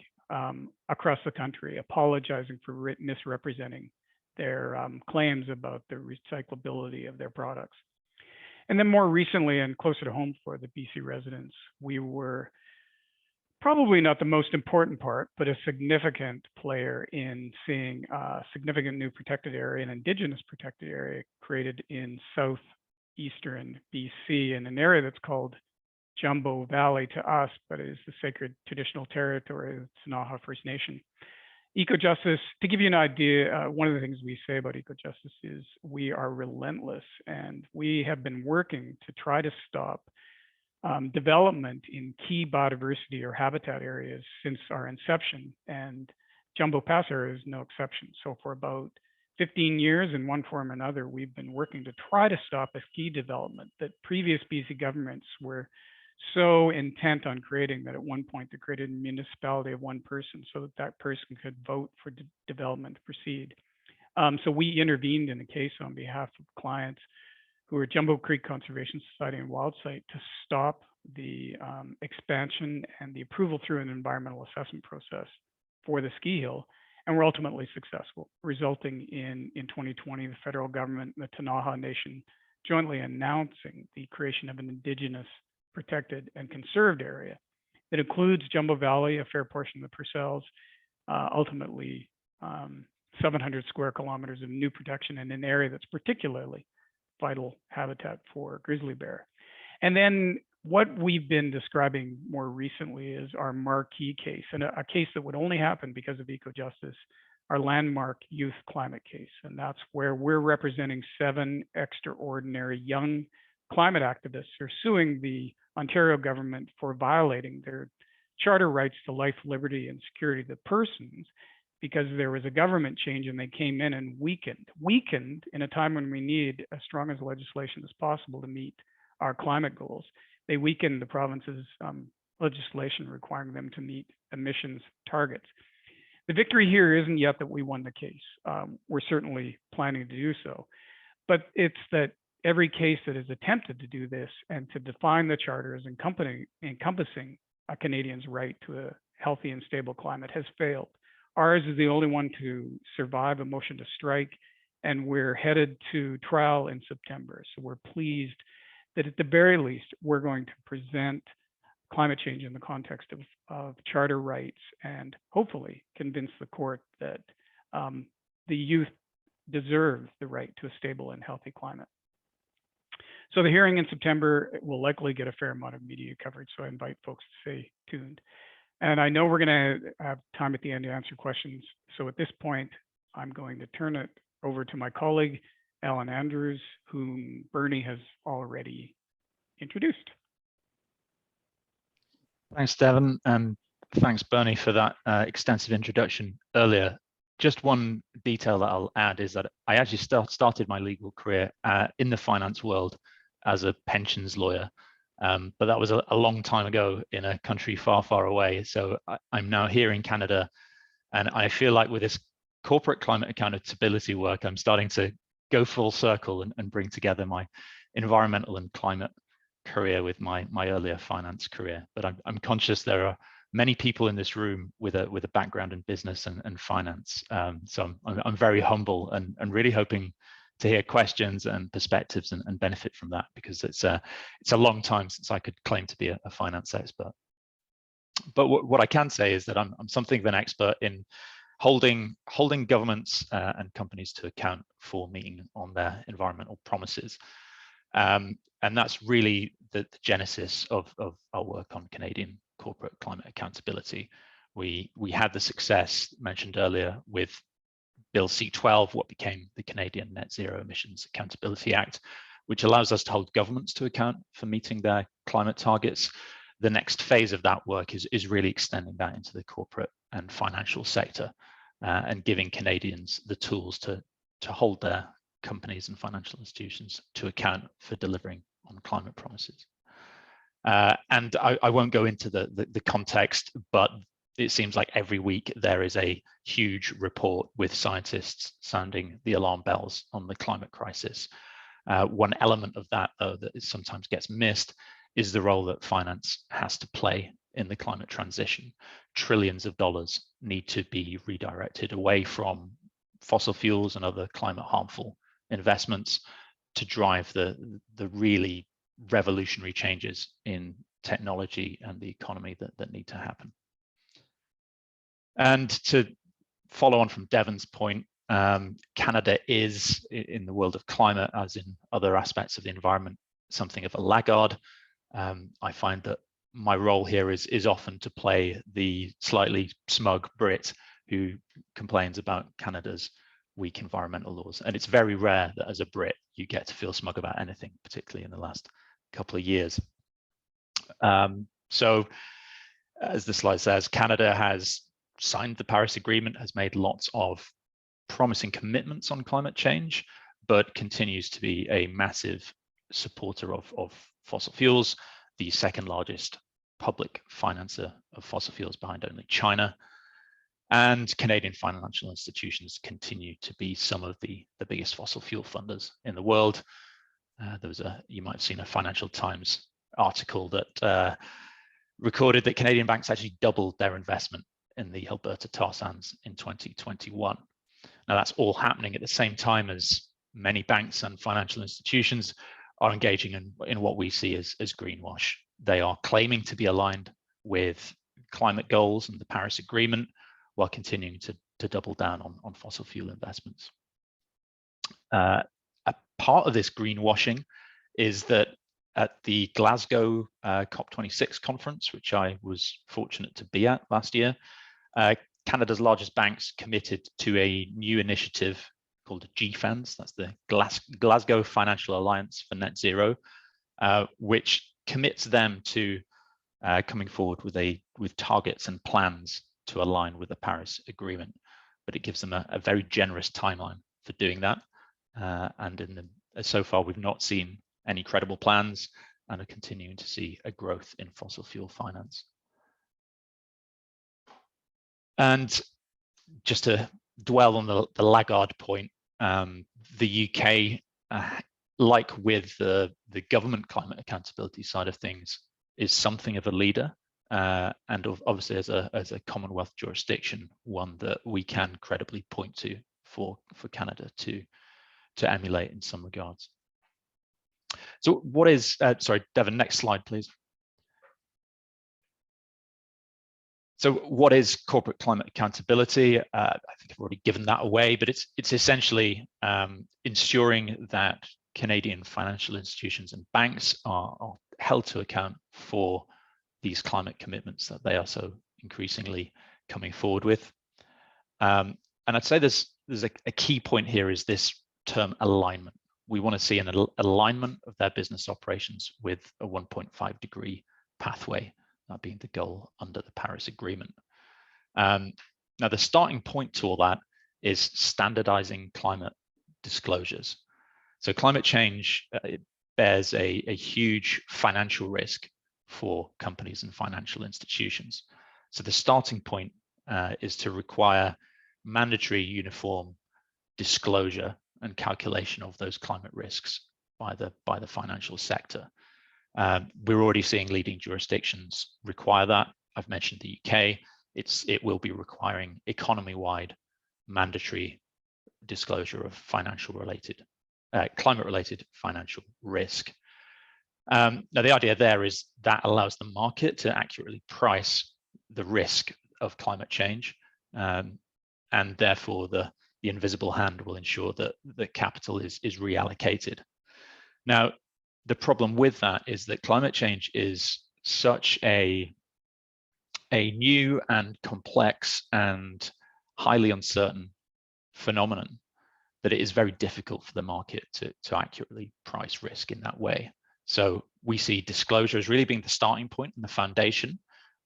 across the country apologizing for misrepresenting their claims about the recyclability of their products. And then more recently and closer to home for the BC residents, we were probably not the most important part, but a significant player in seeing a significant new protected area, an Indigenous protected area created in southeastern BC in an area that's called Jumbo Valley to us, but it is the sacred traditional territory of the Ktunaxa First Nation. Ecojustice, to give you an idea, one of the things we say about Ecojustice is we are relentless, and we have been working to try to stop development in key biodiversity or habitat areas since our inception, and Jumbo Pass area is no exception. So for about 15 years, in one form or another, we've been working to try to stop a ski development that previous BC governments were so intent on creating that at one point they created a municipality of one person so that that person could vote for development to proceed. So we intervened in a case on behalf of clients who are Jumbo Creek Conservation Society and Wild Site to stop the expansion and the approval through an environmental assessment process for the ski hill. And we're ultimately successful, resulting in 2020, the federal government and the Ktunaxa Nation jointly announcing the creation of an Indigenous protected and conserved area that includes Jumbo Valley, a fair portion of the Purcells, ultimately 700 square kilometers of new protection in an area that's particularly vital habitat for grizzly bear. And then what we've been describing more recently is our marquee case, and a case that would only happen because of Ecojustice, our landmark youth climate case. And that's where we're representing 7 extraordinary young climate activists who are suing the Ontario government for violating their charter rights to life, liberty, and security of the persons, because there was a government change and they came in and weakened in a time when we need as strong as legislation as possible to meet our climate goals. They weakened the province's legislation requiring them to meet emissions targets. The victory here isn't yet that we won the case. We're certainly planning to do so, but it's that every case that has attempted to do this and to define the charter as encompassing a Canadian's right to a healthy and stable climate has failed. Ours is the only one to survive a motion to strike, and we're headed to trial in September. So we're pleased that at the very least, we're going to present climate change in the context of charter rights and hopefully convince the court that the youth deserve the right to a stable and healthy climate. So the hearing in September will likely get a fair amount of media coverage, so I invite folks to stay tuned. And I know we're going to have time at the end to answer questions. So at this point, I'm going to turn it over to my colleague, Alan Andrews, whom Bernie has already introduced. Thanks, Devon, and thanks, Bernie, for that extensive introduction earlier. Just one detail that I'll add is that I actually started my legal career in the finance world as a pensions lawyer, but that was a long time ago in a country far, far away. So I'm now here in Canada, and I feel like with this corporate climate accountability work, I'm starting to go full circle and bring together my environmental and climate career with my earlier finance career. But I'm conscious there are many people in this room with a background in business and finance. So I'm very humble and really hoping to hear questions and perspectives and benefit from that, because it's a long time since I could claim to be a finance expert. But what I can say is that I'm something of an expert in holding governments and companies to account for meeting on their environmental promises. And that's really the genesis of our work on Canadian corporate climate accountability. We had the success mentioned earlier with Bill C-12, what became the Canadian Net Zero Emissions Accountability Act, which allows us to hold governments to account for meeting their climate targets. The next phase of that work is really extending that into the corporate and financial sector and giving Canadians the tools to hold their companies and financial institutions to account for delivering on climate promises. And I won't go into the context, but it seems like every week there is a huge report with scientists sounding the alarm bells on the climate crisis. One element of that, though, that sometimes gets missed is the role that finance has to play in the climate transition. Trillions of dollars need to be redirected away from fossil fuels and other climate harmful investments to drive the really revolutionary changes in technology and the economy that need to happen. And to follow on from Devon's point, Canada is, in the world of climate, as in other aspects of the environment, something of a laggard. I find that my role here is often to play the slightly smug Brit who complains about Canada's weak environmental laws. And it's very rare that as a Brit, you get to feel smug about anything, particularly in the last couple of years. So as the slide says, Canada has signed the Paris Agreement, has made lots of promising commitments on climate change, but continues to be a massive supporter of fossil fuels, the second largest public financer of fossil fuels behind only China. And Canadian financial institutions continue to be some of the biggest fossil fuel funders in the world. You might have seen a Financial Times article that recorded that Canadian banks actually doubled their investment in the Alberta tar sands in 2021. Now that's all happening at the same time as many banks and financial institutions are engaging in what we see as greenwash. They are claiming to be aligned with climate goals and the Paris Agreement while continuing to double down on fossil fuel investments. A part of this greenwashing is that at the Glasgow COP26 conference, which I was fortunate to be at last year, Canada's largest banks committed to a new initiative called GFANZ, that's the Glasgow Financial Alliance for Net Zero, which commits them to coming forward with targets and plans to align with the Paris Agreement. But it gives them a very generous timeline for doing that. And so far, we've not seen any credible plans and are continuing to see a growth in fossil fuel finance. And just to dwell on the laggard point, the UK, like with the government climate accountability side of things, is something of a leader, and obviously as a Commonwealth jurisdiction, one that we can credibly point to for Canada to emulate in some regards. So what is, sorry, Devon, next slide, please. So what is corporate climate accountability? I think I've already given that away, but it's essentially ensuring that Canadian financial institutions and banks are held to account for these climate commitments that they are so increasingly coming forward with. And I'd say there's a key point here is this term alignment. We want to see an alignment of their business operations with a 1.5 degree pathway, that being the goal under the Paris Agreement. Now, the starting point to all that is standardizing climate disclosures. So climate change it bears a huge financial risk for companies and financial institutions. So the starting point is to require mandatory uniform disclosure and calculation of those climate risks by the financial sector. We're already seeing leading jurisdictions require that. I've mentioned the UK. It will be requiring economy-wide mandatory disclosure of climate-related financial risk. Now, the idea there is that allows the market to accurately price the risk of climate change, and therefore the invisible hand will ensure that the capital is reallocated. Now, the problem with that is that climate change is such a new and complex and highly uncertain phenomenon that it is very difficult for the market to accurately price risk in that way. So we see disclosure as really being the starting point and the foundation,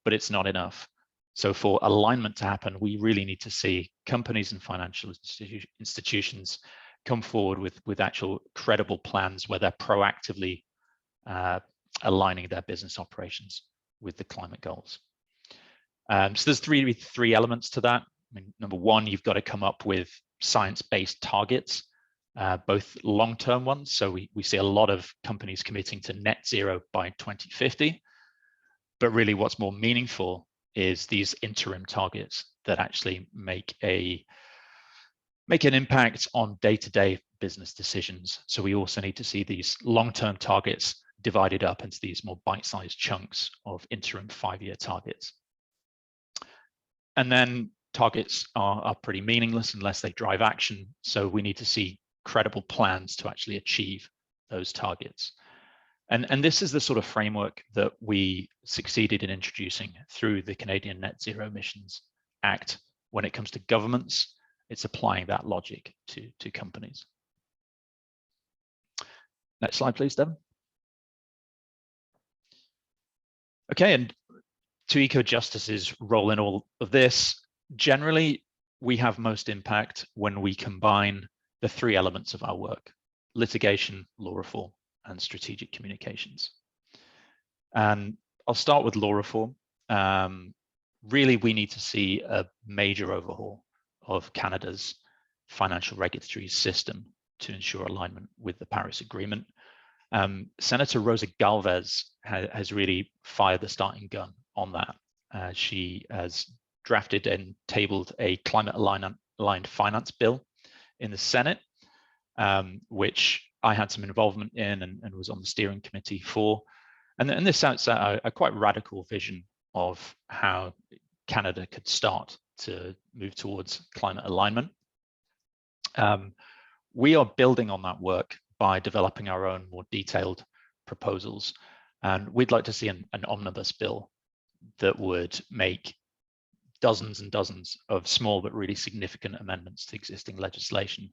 but it's not enough. So for alignment to happen, we really need to see companies and financial institutions come forward with actual credible plans where they're proactively aligning their business operations with the climate goals. So there's three elements to that. I mean, number one, you've got to come up with science-based targets, both long-term ones. So we see a lot of companies committing to net zero by 2050. But really what's more meaningful is these interim targets that actually make an impact on day-to-day business decisions. So we also need to see these long-term targets divided up into these more bite-sized chunks of interim 5-year targets. And then targets are pretty meaningless unless they drive action. So we need to see credible plans to actually achieve those targets. And this is the sort of framework that we succeeded in introducing through the Canadian Net Zero Emissions Act. When it comes to governments, it's applying that logic to companies. Next slide, please, Devon. Okay, and to Ecojustice's role in all of this, generally, we have most impact when we combine the 3 elements of our work: litigation, law reform, and strategic communications. And I'll start with law reform. Really, we need to see a major overhaul of Canada's financial regulatory system to ensure alignment with the Paris Agreement. Senator Rosa Galvez has really fired the starting gun on that. She has drafted and tabled a climate-aligned finance bill in the Senate, which I had some involvement in and was on the steering committee for. And this sets out a quite radical vision of how Canada could start to move towards climate alignment. We are building on that work by developing our own more detailed proposals. And we'd like to see an omnibus bill that would make dozens and dozens of small but really significant amendments to existing legislation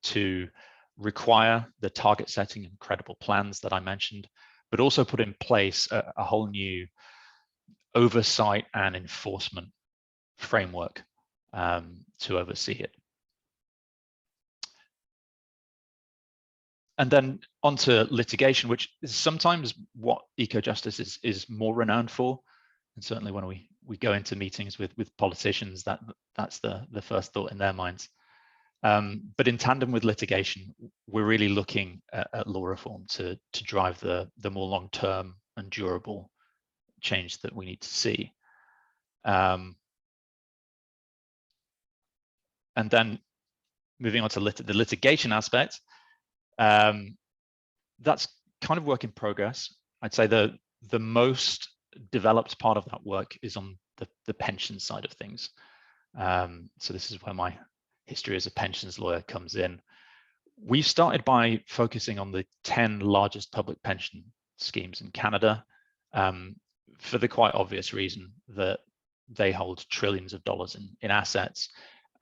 to require the target setting and credible plans that I mentioned, but also put in place a whole new oversight and enforcement framework to oversee it. And then onto litigation, which is sometimes what Ecojustice is more renowned for. And certainly when we go into meetings with politicians, that's the first thought in their minds. But in tandem with litigation, we're really looking at law reform to drive the more long-term and durable change that we need to see. And then moving on to the litigation aspect, that's kind of work in progress. I'd say the most developed part of that work is on the pension side of things. So this is where my history as a pensions lawyer comes in. We started by focusing on the 10 largest public pension schemes in Canada for the quite obvious reason that they hold trillions of dollars in assets.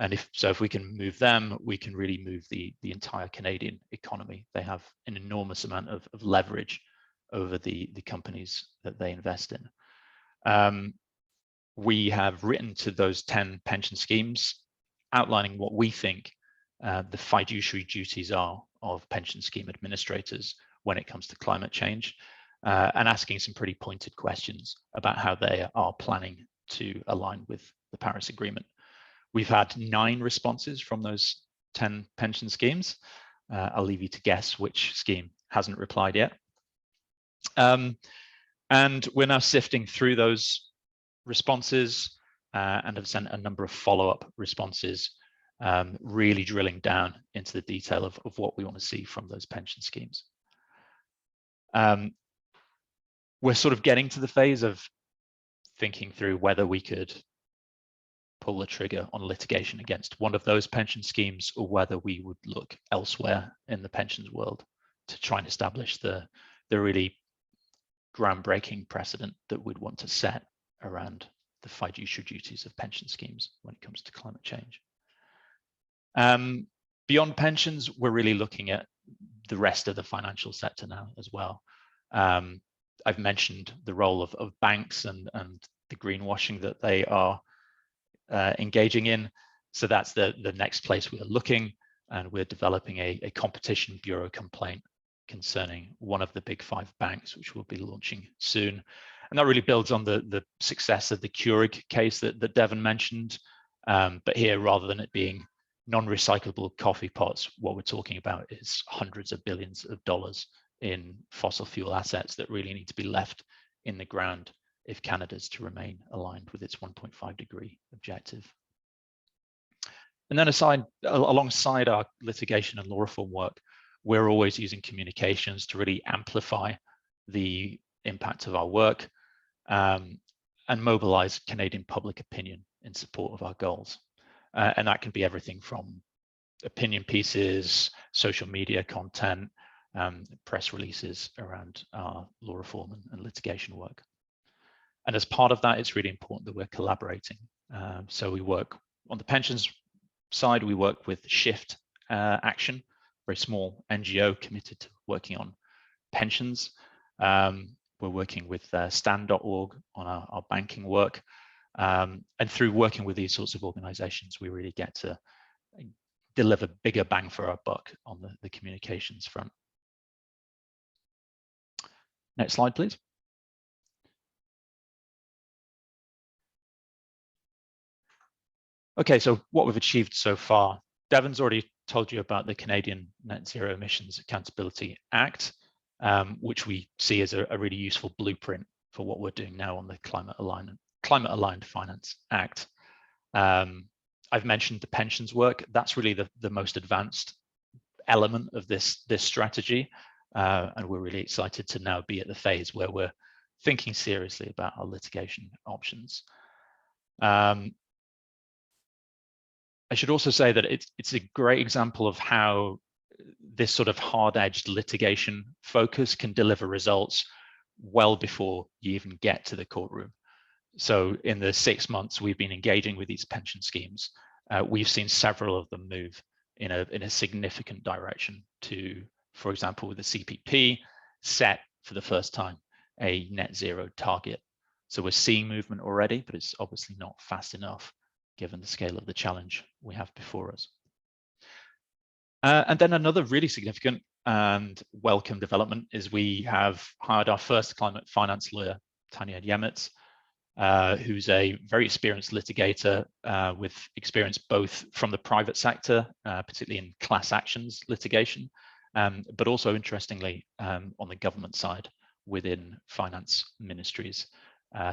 And if we can move them, we can really move the entire Canadian economy. They have an enormous amount of leverage over the companies that they invest in. We have written to those 10 pension schemes, outlining what we think the fiduciary duties are of pension scheme administrators when it comes to climate change, and asking some pretty pointed questions about how they are planning to align with the Paris Agreement. We've had 9 responses from those 10 pension schemes. I'll leave you to guess which scheme hasn't replied yet. And we're now sifting through those responses and have sent a number of follow-up responses, really drilling down into the detail of what we want to see from those pension schemes. We're sort of getting to the phase of thinking through whether we could pull the trigger on litigation against one of those pension schemes, or whether we would look elsewhere in the pensions world to try and establish the really groundbreaking precedent that we'd want to set around the fiduciary duties of pension schemes when it comes to climate change. Beyond pensions, we're really looking at the rest of the financial sector now as well. I've mentioned the role of banks and the greenwashing that they are engaging in. So that's the next place we're looking, and we're developing a competition bureau complaint concerning one of the big 5 banks, which we'll be launching soon. And that really builds on the success of the Keurig case that Devon mentioned. But here, rather than it being non-recyclable coffee pots, what we're talking about is hundreds of billions of dollars in fossil fuel assets that really need to be left in the ground if Canada's to remain aligned with its 1.5 degree objective. And then alongside our litigation and law reform work, we're always using communications to really amplify the impact of our work and mobilize Canadian public opinion in support of our goals. And that can be everything from opinion pieces, social media content, press releases around our law reform and litigation work. And as part of that, it's really important that we're collaborating. So we work on the pensions side, we work with Shift Action, very small NGO committed to working on pensions. We're working with stand.org on our banking work. And through working with these sorts of organizations, we really get to deliver bigger bang for our buck on the communications front. Next slide, please. Okay, so what we've achieved so far. Devon's already told you about the Canadian Net Zero Emissions Accountability Act, which we see as a really useful blueprint for what we're doing now on the Climate Aligned Finance Act. I've mentioned the pensions work. That's really the most advanced element of this strategy. And we're really excited to now be at the phase where we're thinking seriously about our litigation options. I should also say that it's a great example of how this sort of hard-edged litigation focus can deliver results well before you even get to the courtroom. So in the 6 months we've been engaging with these pension schemes, we've seen several of them move in a significant direction to, for example, with the CPP, set for the first time a net zero target. So we're seeing movement already, but it's obviously not fast enough given the scale of the challenge we have before us. And then another really significant and welcome development is we have hired our first climate finance lawyer, Tanya Yemetz, who's a very experienced litigator with experience both from the private sector, particularly in class actions litigation, but also interestingly on the government side within finance ministries.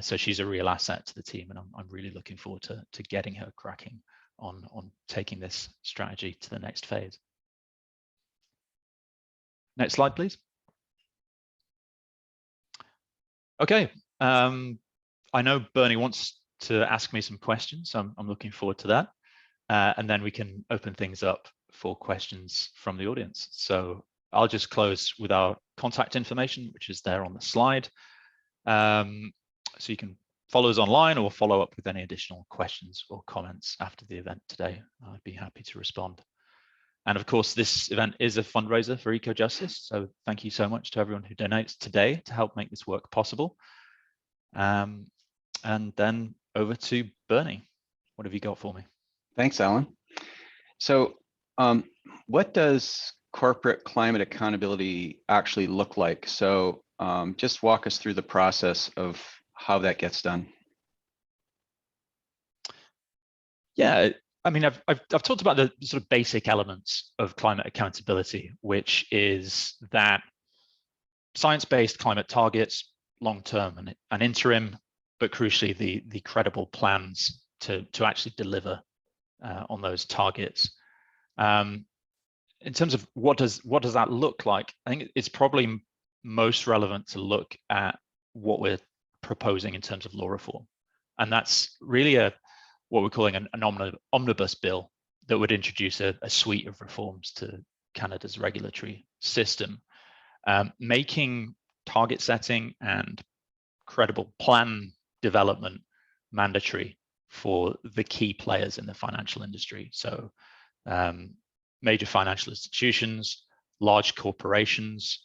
So she's a real asset to the team, and I'm really looking forward to getting her cracking on taking this strategy to the next phase. Next slide, please. Okay, I know Bernie wants to ask me some questions, so I'm looking forward to that. And then we can open things up for questions from the audience. So I'll just close with our contact information, which is there on the slide. So you can follow us online or follow up with any additional questions or comments after the event today. I'd be happy to respond. And of course, this event is a fundraiser for Ecojustice. So thank you so much to everyone who donates today to help make this work possible. And then over to Bernie. What have you got for me? Thanks, Alan. So what does corporate climate accountability actually look like? So just walk us through the process of how that gets done. Yeah, I mean, I've talked about the sort of basic elements of climate accountability, which is that science-based climate targets, long-term and interim, but crucially the credible plans to actually deliver on those targets. In terms of what does that look like, I think it's probably most relevant to look at what we're proposing in terms of law reform, and that's really what we're calling an omnibus bill that would introduce a suite of reforms to Canada's regulatory system, making target setting and credible plan development mandatory for the key players in the financial industry. So major financial institutions, large corporations,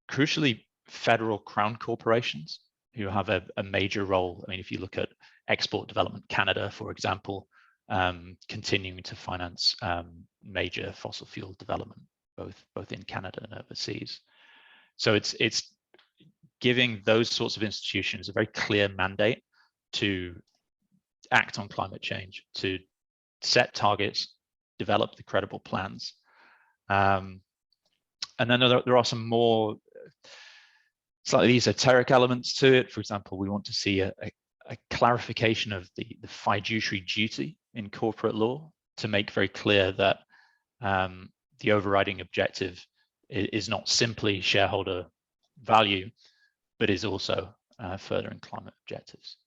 crucially federal crown corporations who have a major role. I mean, if you look at Export Development Canada, for example, continuing to finance major fossil fuel development both in Canada and overseas. So it's giving those sorts of institutions a very clear mandate to act on climate change, to set targets, develop the credible plans. And then there are some more slightly esoteric elements to it. For example, we want to see a clarification of the fiduciary duty in corporate law to make very clear that the overriding objective is not simply shareholder value, but is also furthering climate objectives.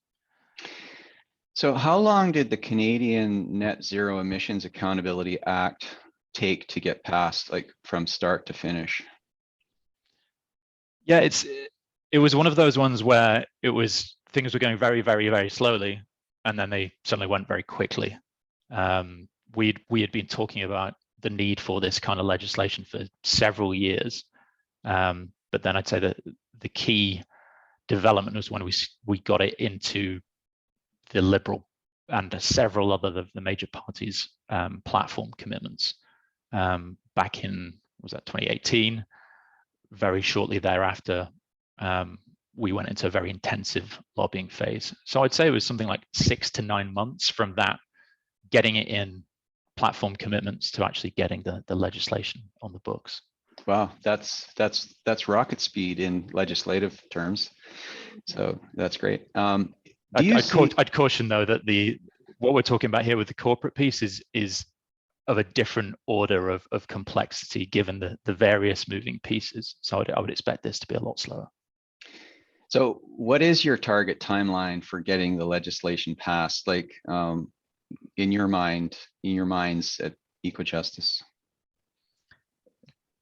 So how long did the Canadian Net Zero Emissions Accountability Act take to get passed, like from start to finish? Yeah, it was one of those ones where things were going very, very, very slowly, and then they suddenly went very quickly. We had been talking about the need for this kind of legislation for several years, but then I'd say that the key development was when we got it into the Liberal and several other of the major parties' platform commitments back in, was that 2018? Very shortly thereafter, we went into a very intensive lobbying phase. So I'd say it was something like 6 to 9 months from that, getting it in platform commitments to actually getting the legislation on the books. Wow, that's rocket speed in legislative terms. So that's great. I'd caution though that what we're talking about here with the corporate piece is of a different order of complexity given the various moving pieces. So I would expect this to be a lot slower. So what is your target timeline for getting the legislation passed? Like in your minds at Ecojustice?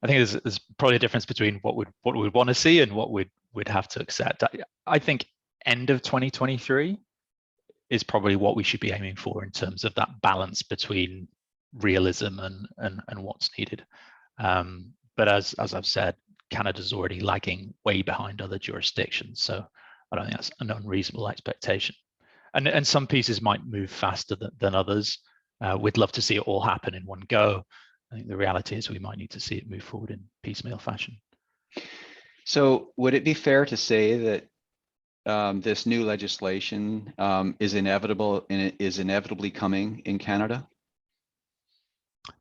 I think there's probably a difference between what we'd want to see and what we'd have to accept. I think end of 2023 is probably what we should be aiming for in terms of that balance between realism and what's needed. But as I've said, Canada's already lagging way behind other jurisdictions, so I don't think that's an unreasonable expectation. And some pieces might move faster than others. We'd love to see it all happen in one go. I think the reality is we might need to see it move forward in piecemeal fashion. So would it be fair to say that this new legislation is inevitable and it is inevitably coming in Canada?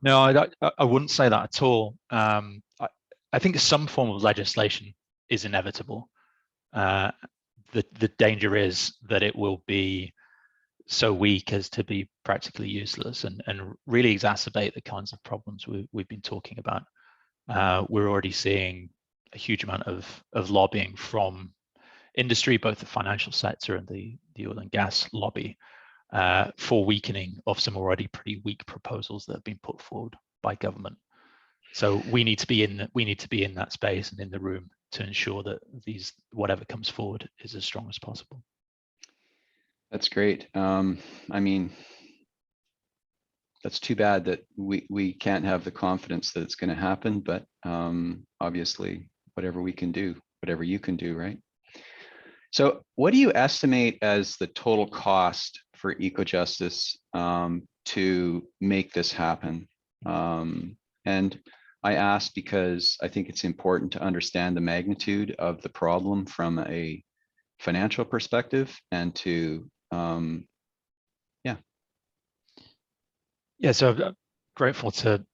No, I wouldn't say that at all. I think some form of legislation is inevitable. The danger is that it will be so weak as to be practically useless and really exacerbate the kinds of problems we've been talking about. We're already seeing a huge amount of lobbying from industry, both the financial sector and the oil and gas lobby, for weakening of some already pretty weak proposals that have been put forward by government. So we need to be in that space and in the room to ensure that whatever comes forward is as strong as possible. That's great. I mean, that's too bad that we can't have the confidence that it's going to happen, but obviously whatever we can do, whatever you can do, right? So what do you estimate as the total cost for Ecojustice to make this happen? And I ask because I think it's important to understand the magnitude of the problem from a financial perspective and to So I'm grateful to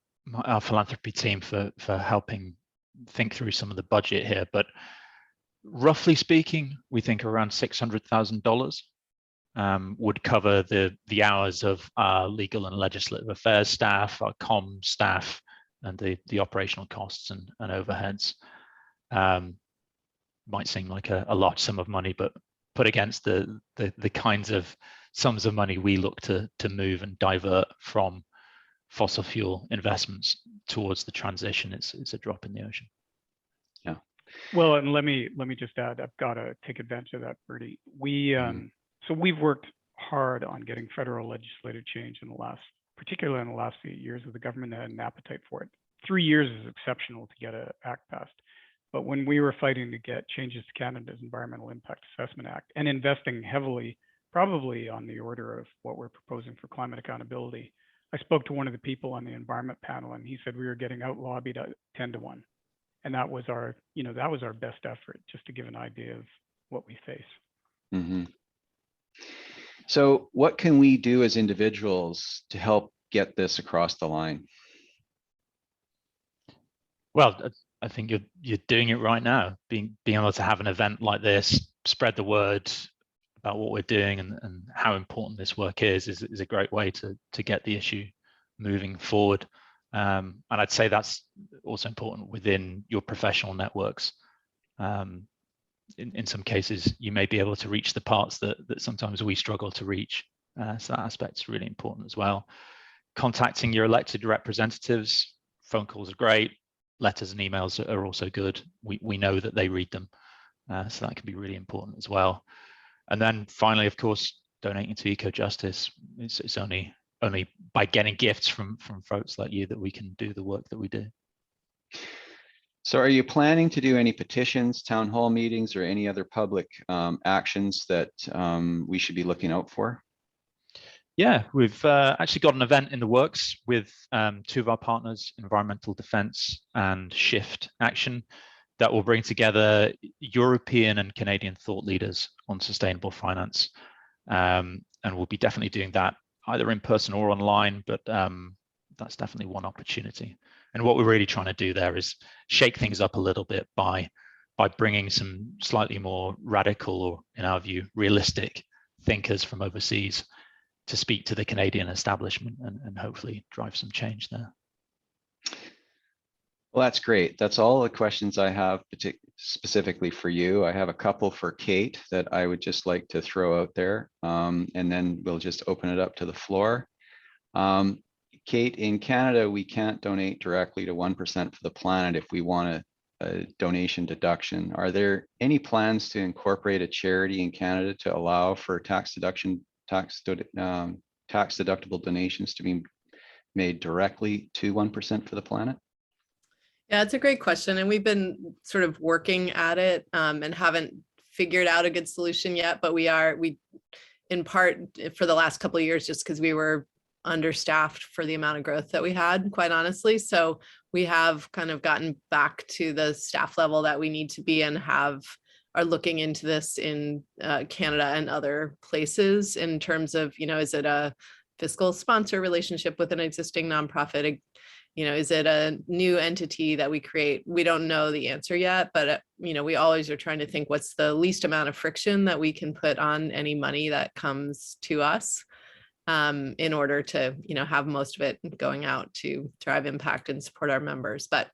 our philanthropy team for helping think through some of the budget here, but roughly speaking, we think around $600,000 would cover the hours of our legal and legislative affairs staff, our comm staff, and the operational costs and overheads. Might seem like a large sum of money, but put against the kinds of sums of money we look to move and divert from fossil fuel investments towards the transition, it's a drop in the ocean. Yeah. Well, and let me just add, I've got to take advantage of that, Bertie. So we've worked hard on getting federal legislative change particularly in the last few years, with the government that had an appetite for it. 3 years is exceptional to get an act passed. But when we were fighting to get changes to Canada's Environmental Impact Assessment Act and investing heavily, probably on the order of what we're proposing for climate accountability, I spoke to one of the people on the environment panel, and he said we were getting out lobbied at 10 to 1. And that was our, that was our best effort, just to give an idea of what we face. Mm-hmm. So what can we do as individuals to help get this across the line? Well, I think you're doing it right now. Being able to have an event like this, spread the word about what we're doing and how important this work is a great way to get the issue moving forward. And I'd say that's also important within your professional networks. In some cases, you may be able to reach the parts that sometimes we struggle to reach. So that aspect's really important as well. Contacting your elected representatives, phone calls are great. Letters and emails are also good. We know that they read them. So that can be really important as well. And then finally, of course, donating to Ecojustice. It's only by getting gifts from folks like you that we can do the work that we do. So are you planning to do any petitions, town hall meetings, or any other public actions that we should be looking out for? Yeah, we've actually got an event in the works with 2 of our partners, Environmental Defence and Shift Action, that will bring together European and Canadian thought leaders on sustainable finance. And we'll be definitely doing that either in person or online, but that's definitely one opportunity. And what we're really trying to do there is shake things up a little bit by bringing some slightly more radical, or in our view, realistic thinkers from overseas to speak to the Canadian establishment and hopefully drive some change there. Well, that's great. That's all the questions I have specifically for you. I have a couple for Kate that I would just like to throw out there, and then we'll just open it up to the floor. Kate, in Canada, we can't donate directly to 1% for the planet if we want a donation deduction. Are there any plans to incorporate a charity in Canada to allow for tax deductible donations to be made directly to 1% for the planet? Yeah, it's a great question. And we've been sort of working at it and haven't figured out a good solution yet, but we in part for the last couple of years, just because we were understaffed for the amount of growth that we had, quite honestly. So we have kind of gotten back to the staff level that we need to be and are looking into this in Canada and other places in terms of, is it a fiscal sponsor relationship with an existing nonprofit? Is it a new entity that we create? We don't know the answer yet, but we always are trying to think what's the least amount of friction that we can put on any money that comes to us in order to, have most of it going out to drive impact and support our members. But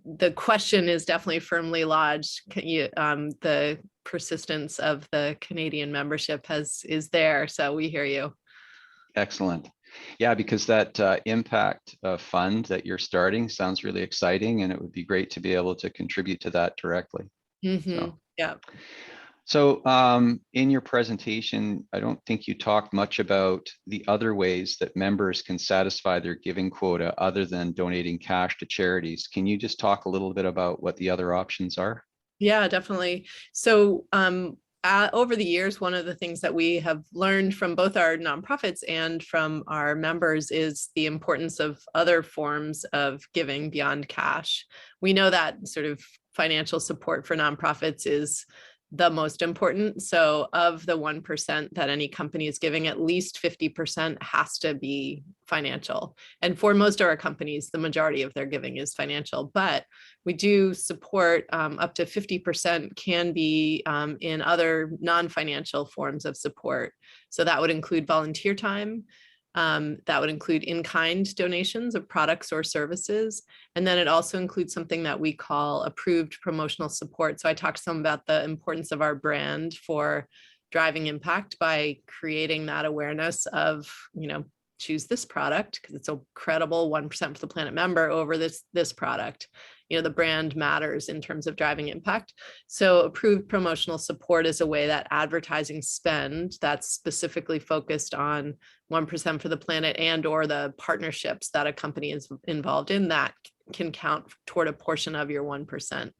the question is definitely firmly lodged. The persistence of the Canadian membership is there. So we hear you. Excellent. Yeah, because that impact fund that you're starting sounds really exciting, and it would be great to be able to contribute to that directly. Mm-hmm. Yeah. So in your presentation, I don't think you talked much about the other ways that members can satisfy their giving quota other than donating cash to charities. Can you just talk a little bit about what the other options are? Yeah, definitely. So over the years, one of the things that we have learned from both our nonprofits and from our members is the importance of other forms of giving beyond cash. We know that sort of financial support for nonprofits is the most important. So of the 1% that any company is giving, at least 50% has to be financial. And for most of our companies, the majority of their giving is financial, but we do support up to 50% can be in other non-financial forms of support. So that would include volunteer time. That would include in-kind donations of products or services. And then it also includes something that we call approved promotional support. So I talked some about the importance of our brand for driving impact by creating that awareness of, choose this product because it's a credible 1% for the planet member over this product. The brand matters in terms of driving impact. So approved promotional support is a way that advertising spend that's specifically focused on 1% for the planet and or the partnerships that a company is involved in that can count toward a portion of your 1%.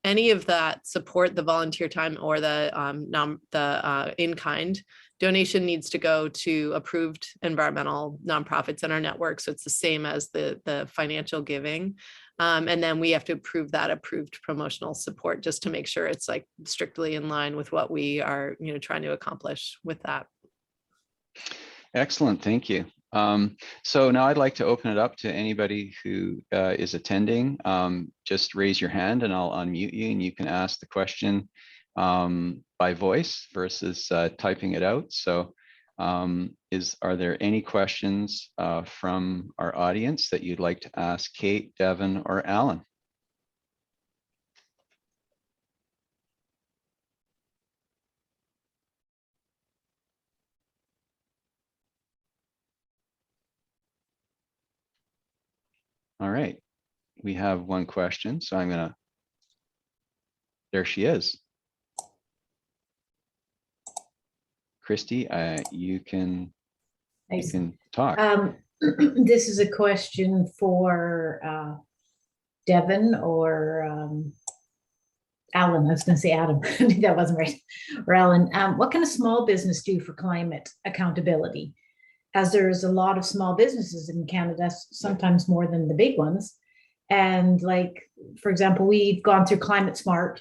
any of that support, the volunteer time or the in-kind donation, needs to go to approved environmental nonprofits in our network. So it's the same as the financial giving. And then we have to approve that approved promotional support just to make sure it's like strictly in line with what we are, trying to accomplish with that. Excellent, thank you. So now I'd like to open it up to anybody who is attending. Just raise your hand and I'll unmute you and you can ask the question by voice versus typing it out. So are there any questions from our audience that you'd like to ask Kate, Devon, or Alan? All right, we have one question, so there she is. Christy, you can talk. This is a question for Devon or Alan. I was going to say Adam. That wasn't right. Or Alan. What can a small business do for climate accountability? As there's a lot of small businesses in Canada, sometimes more than the big ones. And like, for example, we've gone through Climate Smart.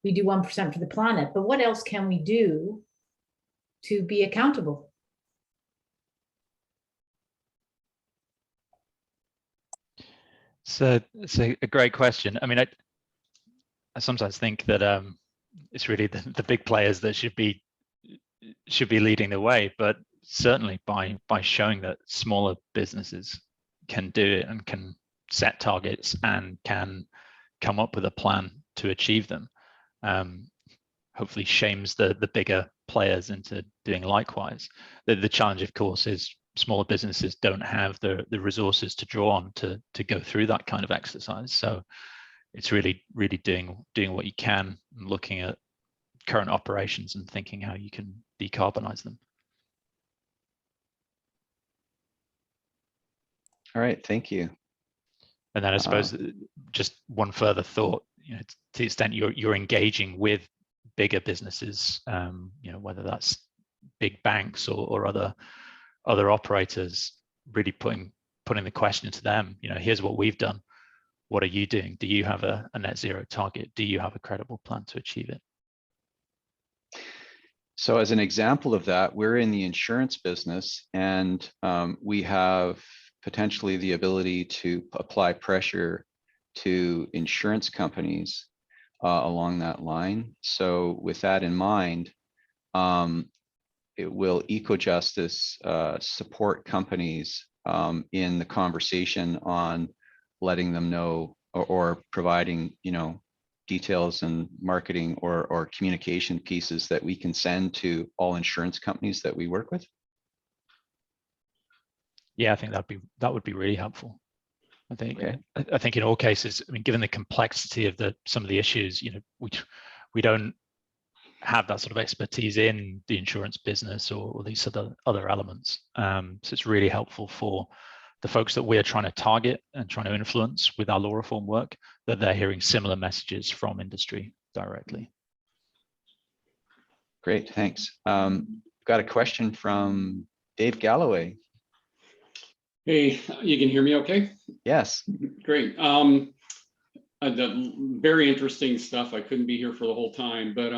We do 1% for the planet, but what else can we do to be accountable? So it's a great question. I mean, I sometimes think that it's really the big players that should be leading the way, but certainly by showing that smaller businesses can do it and can set targets and can come up with a plan to achieve them, hopefully shames the bigger players into doing likewise. The challenge, of course, is smaller businesses don't have the resources to draw on to go through that kind of exercise. So it's really doing what you can, and looking at current operations and thinking how you can decarbonize them. All right, thank you. And then I suppose just one further thought, to the extent you're engaging with bigger businesses, whether that's big banks or other operators, really putting the question to them, here's what we've done. What are you doing? Do you have a net zero target? Do you have a credible plan to achieve it? So as an example of that, we're in the insurance business, and we have potentially the ability to apply pressure to insurance companies along that line. So with that in mind, will Ecojustice support companies in the conversation on letting them know or providing, details and marketing or communication pieces that we can send to all insurance companies that we work with? Yeah, I think that would be really helpful. I think Okay. I think in all cases, I mean, given the complexity of some of the issues, we don't have that sort of expertise in the insurance business or these other elements. So it's really helpful for the folks that we're trying to target and trying to influence with our law reform work, that they're hearing similar messages from industry directly. Great, thanks. Got a question from Dave Galloway. Hey, you can hear me okay? Yes. Great. Very interesting stuff. I couldn't be here for the whole time, but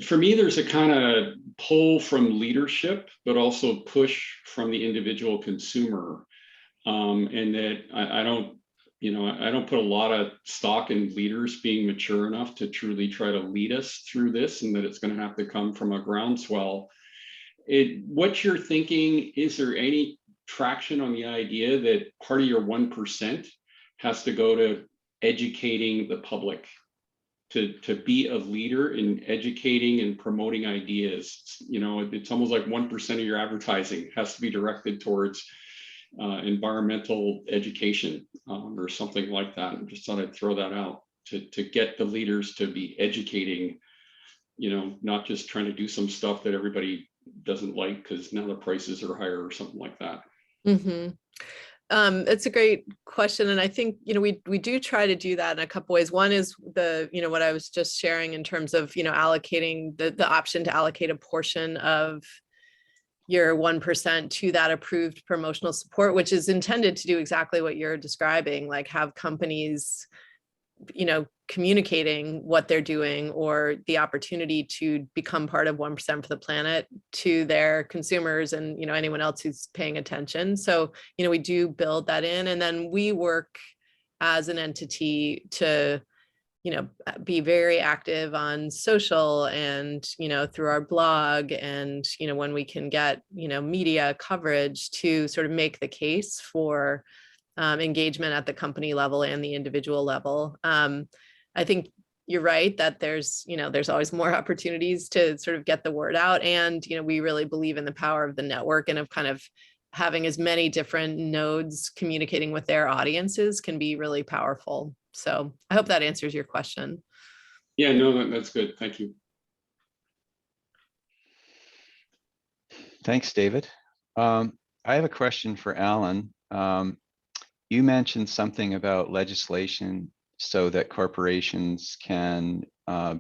for me, there's a kind of pull from leadership, but also push from the individual consumer. And that I don't put a lot of stock in leaders being mature enough to truly try to lead us through this, and that it's going to have to come from a groundswell. What you're thinking, is there any traction on the idea that part of your 1% has to go to educating the public, to be a leader in educating and promoting ideas? It's almost like 1% of your advertising has to be directed towards environmental education or something like that. I just thought I'd throw that out to get the leaders to be educating, not just trying to do some stuff that everybody doesn't like because now the prices are higher or something like that. Mm-hmm. It's a great question. And I think, we do try to do that in a couple ways. One is what I was just sharing in terms of, allocating the option to allocate a portion of your 1% to that approved promotional support, which is intended to do exactly what you're describing, like have companies, communicating what they're doing or the opportunity to become part of 1% for the planet to their consumers and, anyone else who's paying attention. So, we do build that in, and then we work as an entity to, be very active on social and, through our blog and, when we can get, media coverage to sort of make the case for engagement at the company level and the individual level. I think you're right that there's always more opportunities to sort of get the word out. And, we really believe in the power of the network and of kind of having as many different nodes communicating with their audiences can be really powerful. So I hope that answers your question. Yeah, no, that's good. Thank you. Thanks, David. I have a question for Alan. You mentioned something about legislation so that corporations can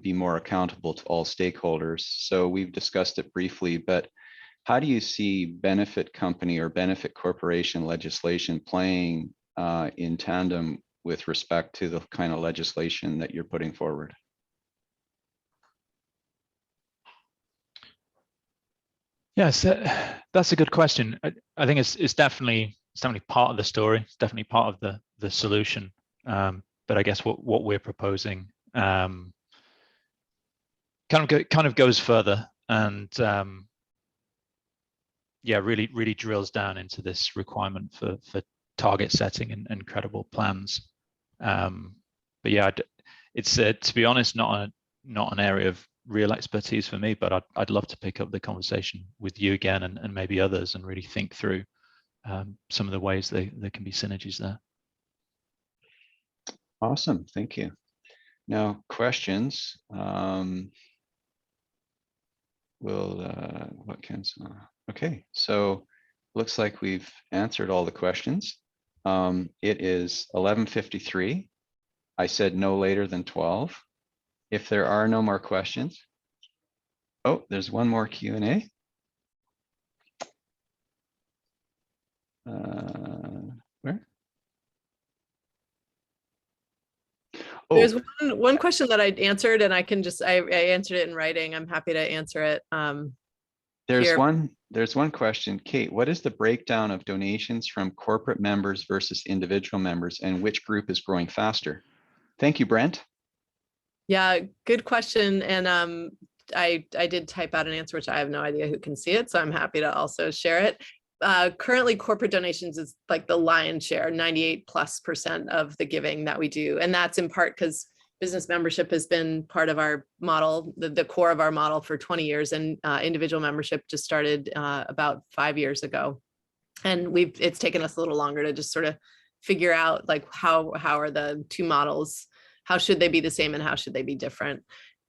be more accountable to all stakeholders. So we've discussed it briefly, but how do you see benefit company or benefit corporation legislation playing in tandem with respect to the kind of legislation that you're putting forward? Yes, that's a good question. I think it's definitely part of the story. It's definitely part of the solution. But I guess what we're proposing kind of goes further and really drills down into this requirement for target setting and credible plans. But yeah, it's to be honest, not an area of real expertise for me, but I'd love to pick up the conversation with you again and maybe others and really think through some of the ways there can be synergies there. Awesome, thank you. Now, questions. Okay, so looks like we've answered all the questions. It is 11:53. I said no later than 12. If there are no more questions. Oh, there's one more Q&A. Where? Oh, there's one question that I answered, and I answered it in writing. I'm happy to answer it. There's one question. Kate, what is the breakdown of donations from corporate members versus individual members, and which group is growing faster? Thank you, Brent. Yeah, good question. And I did type out an answer, which I have no idea who can see it, so I'm happy to also share it. Currently, corporate donations is like the lion's share, 98+% of the giving that we do. And that's in part because business membership has been part of our model, the core of our model for 20 years. And individual membership just started about 5 years ago. And it's taken us a little longer to just sort of figure out like how are the two models, how should they be the same and how should they be different?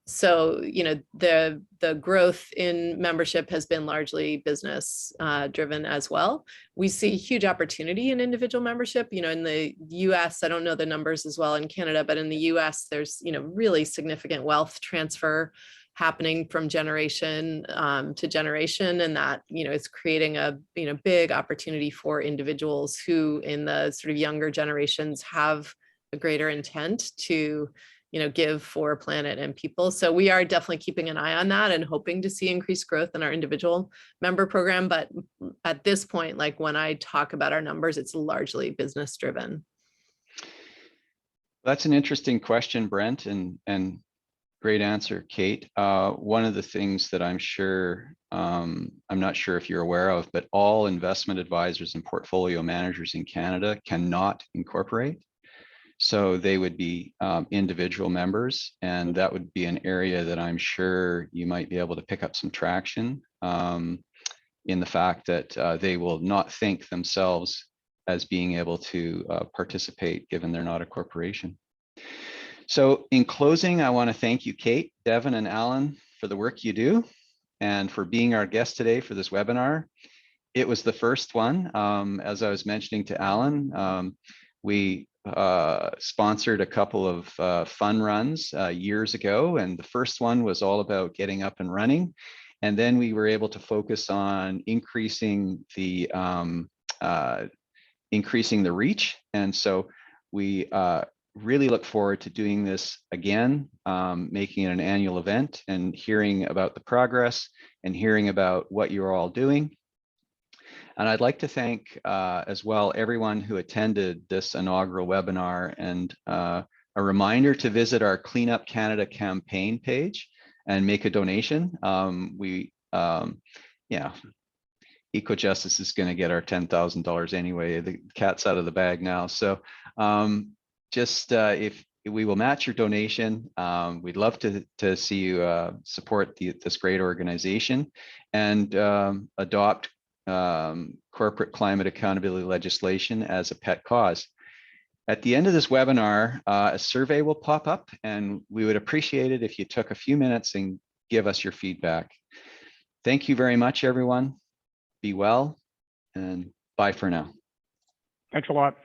So, the growth in membership has been largely business driven as well. We see huge opportunity in individual membership. In the US, I don't know the numbers as well in Canada, but in the US, there's, really significant wealth transfer happening from generation to generation. And that, is creating a, big opportunity for individuals who in the sort of younger generations have a greater intent to give for planet and people. So we are definitely keeping an eye on that and hoping to see increased growth in our individual member program. But at this point, like when I talk about our numbers, it's largely business driven. That's an interesting question, Brent, and great answer, Kate. One of the things that I'm not sure if you're aware of, but all investment advisors and portfolio managers in Canada cannot incorporate. So they would be individual members, and that would be an area that I'm sure you might be able to pick up some traction in the fact that they will not think themselves as being able to participate given they're not a corporation. So in closing, I want to thank you, Kate, Devon, and Alan for the work you do and for being our guest today for this webinar. it was the first one. As I was mentioning to Alan, we sponsored a couple of fun runs years ago, and the first one was all about getting up and running. And then we were able to focus on increasing the reach. And so we really look forward to doing this again, making it an annual event and hearing about the progress and hearing about what you're all doing. And I'd like to thank as well everyone who attended this inaugural webinar, and a reminder to visit our Clean Up Canada campaign page and make a donation. Yeah, Ecojustice is going to get our $10,000 anyway. The cat's out of the bag now. So if we will match your donation, we'd love to see you support this great organization and adopt corporate climate accountability legislation as a pet cause. At the end of this webinar, a survey will pop up, and we would appreciate it if you took a few minutes and give us your feedback. Thank you very much, everyone. Be well, and bye for now. Thanks a lot.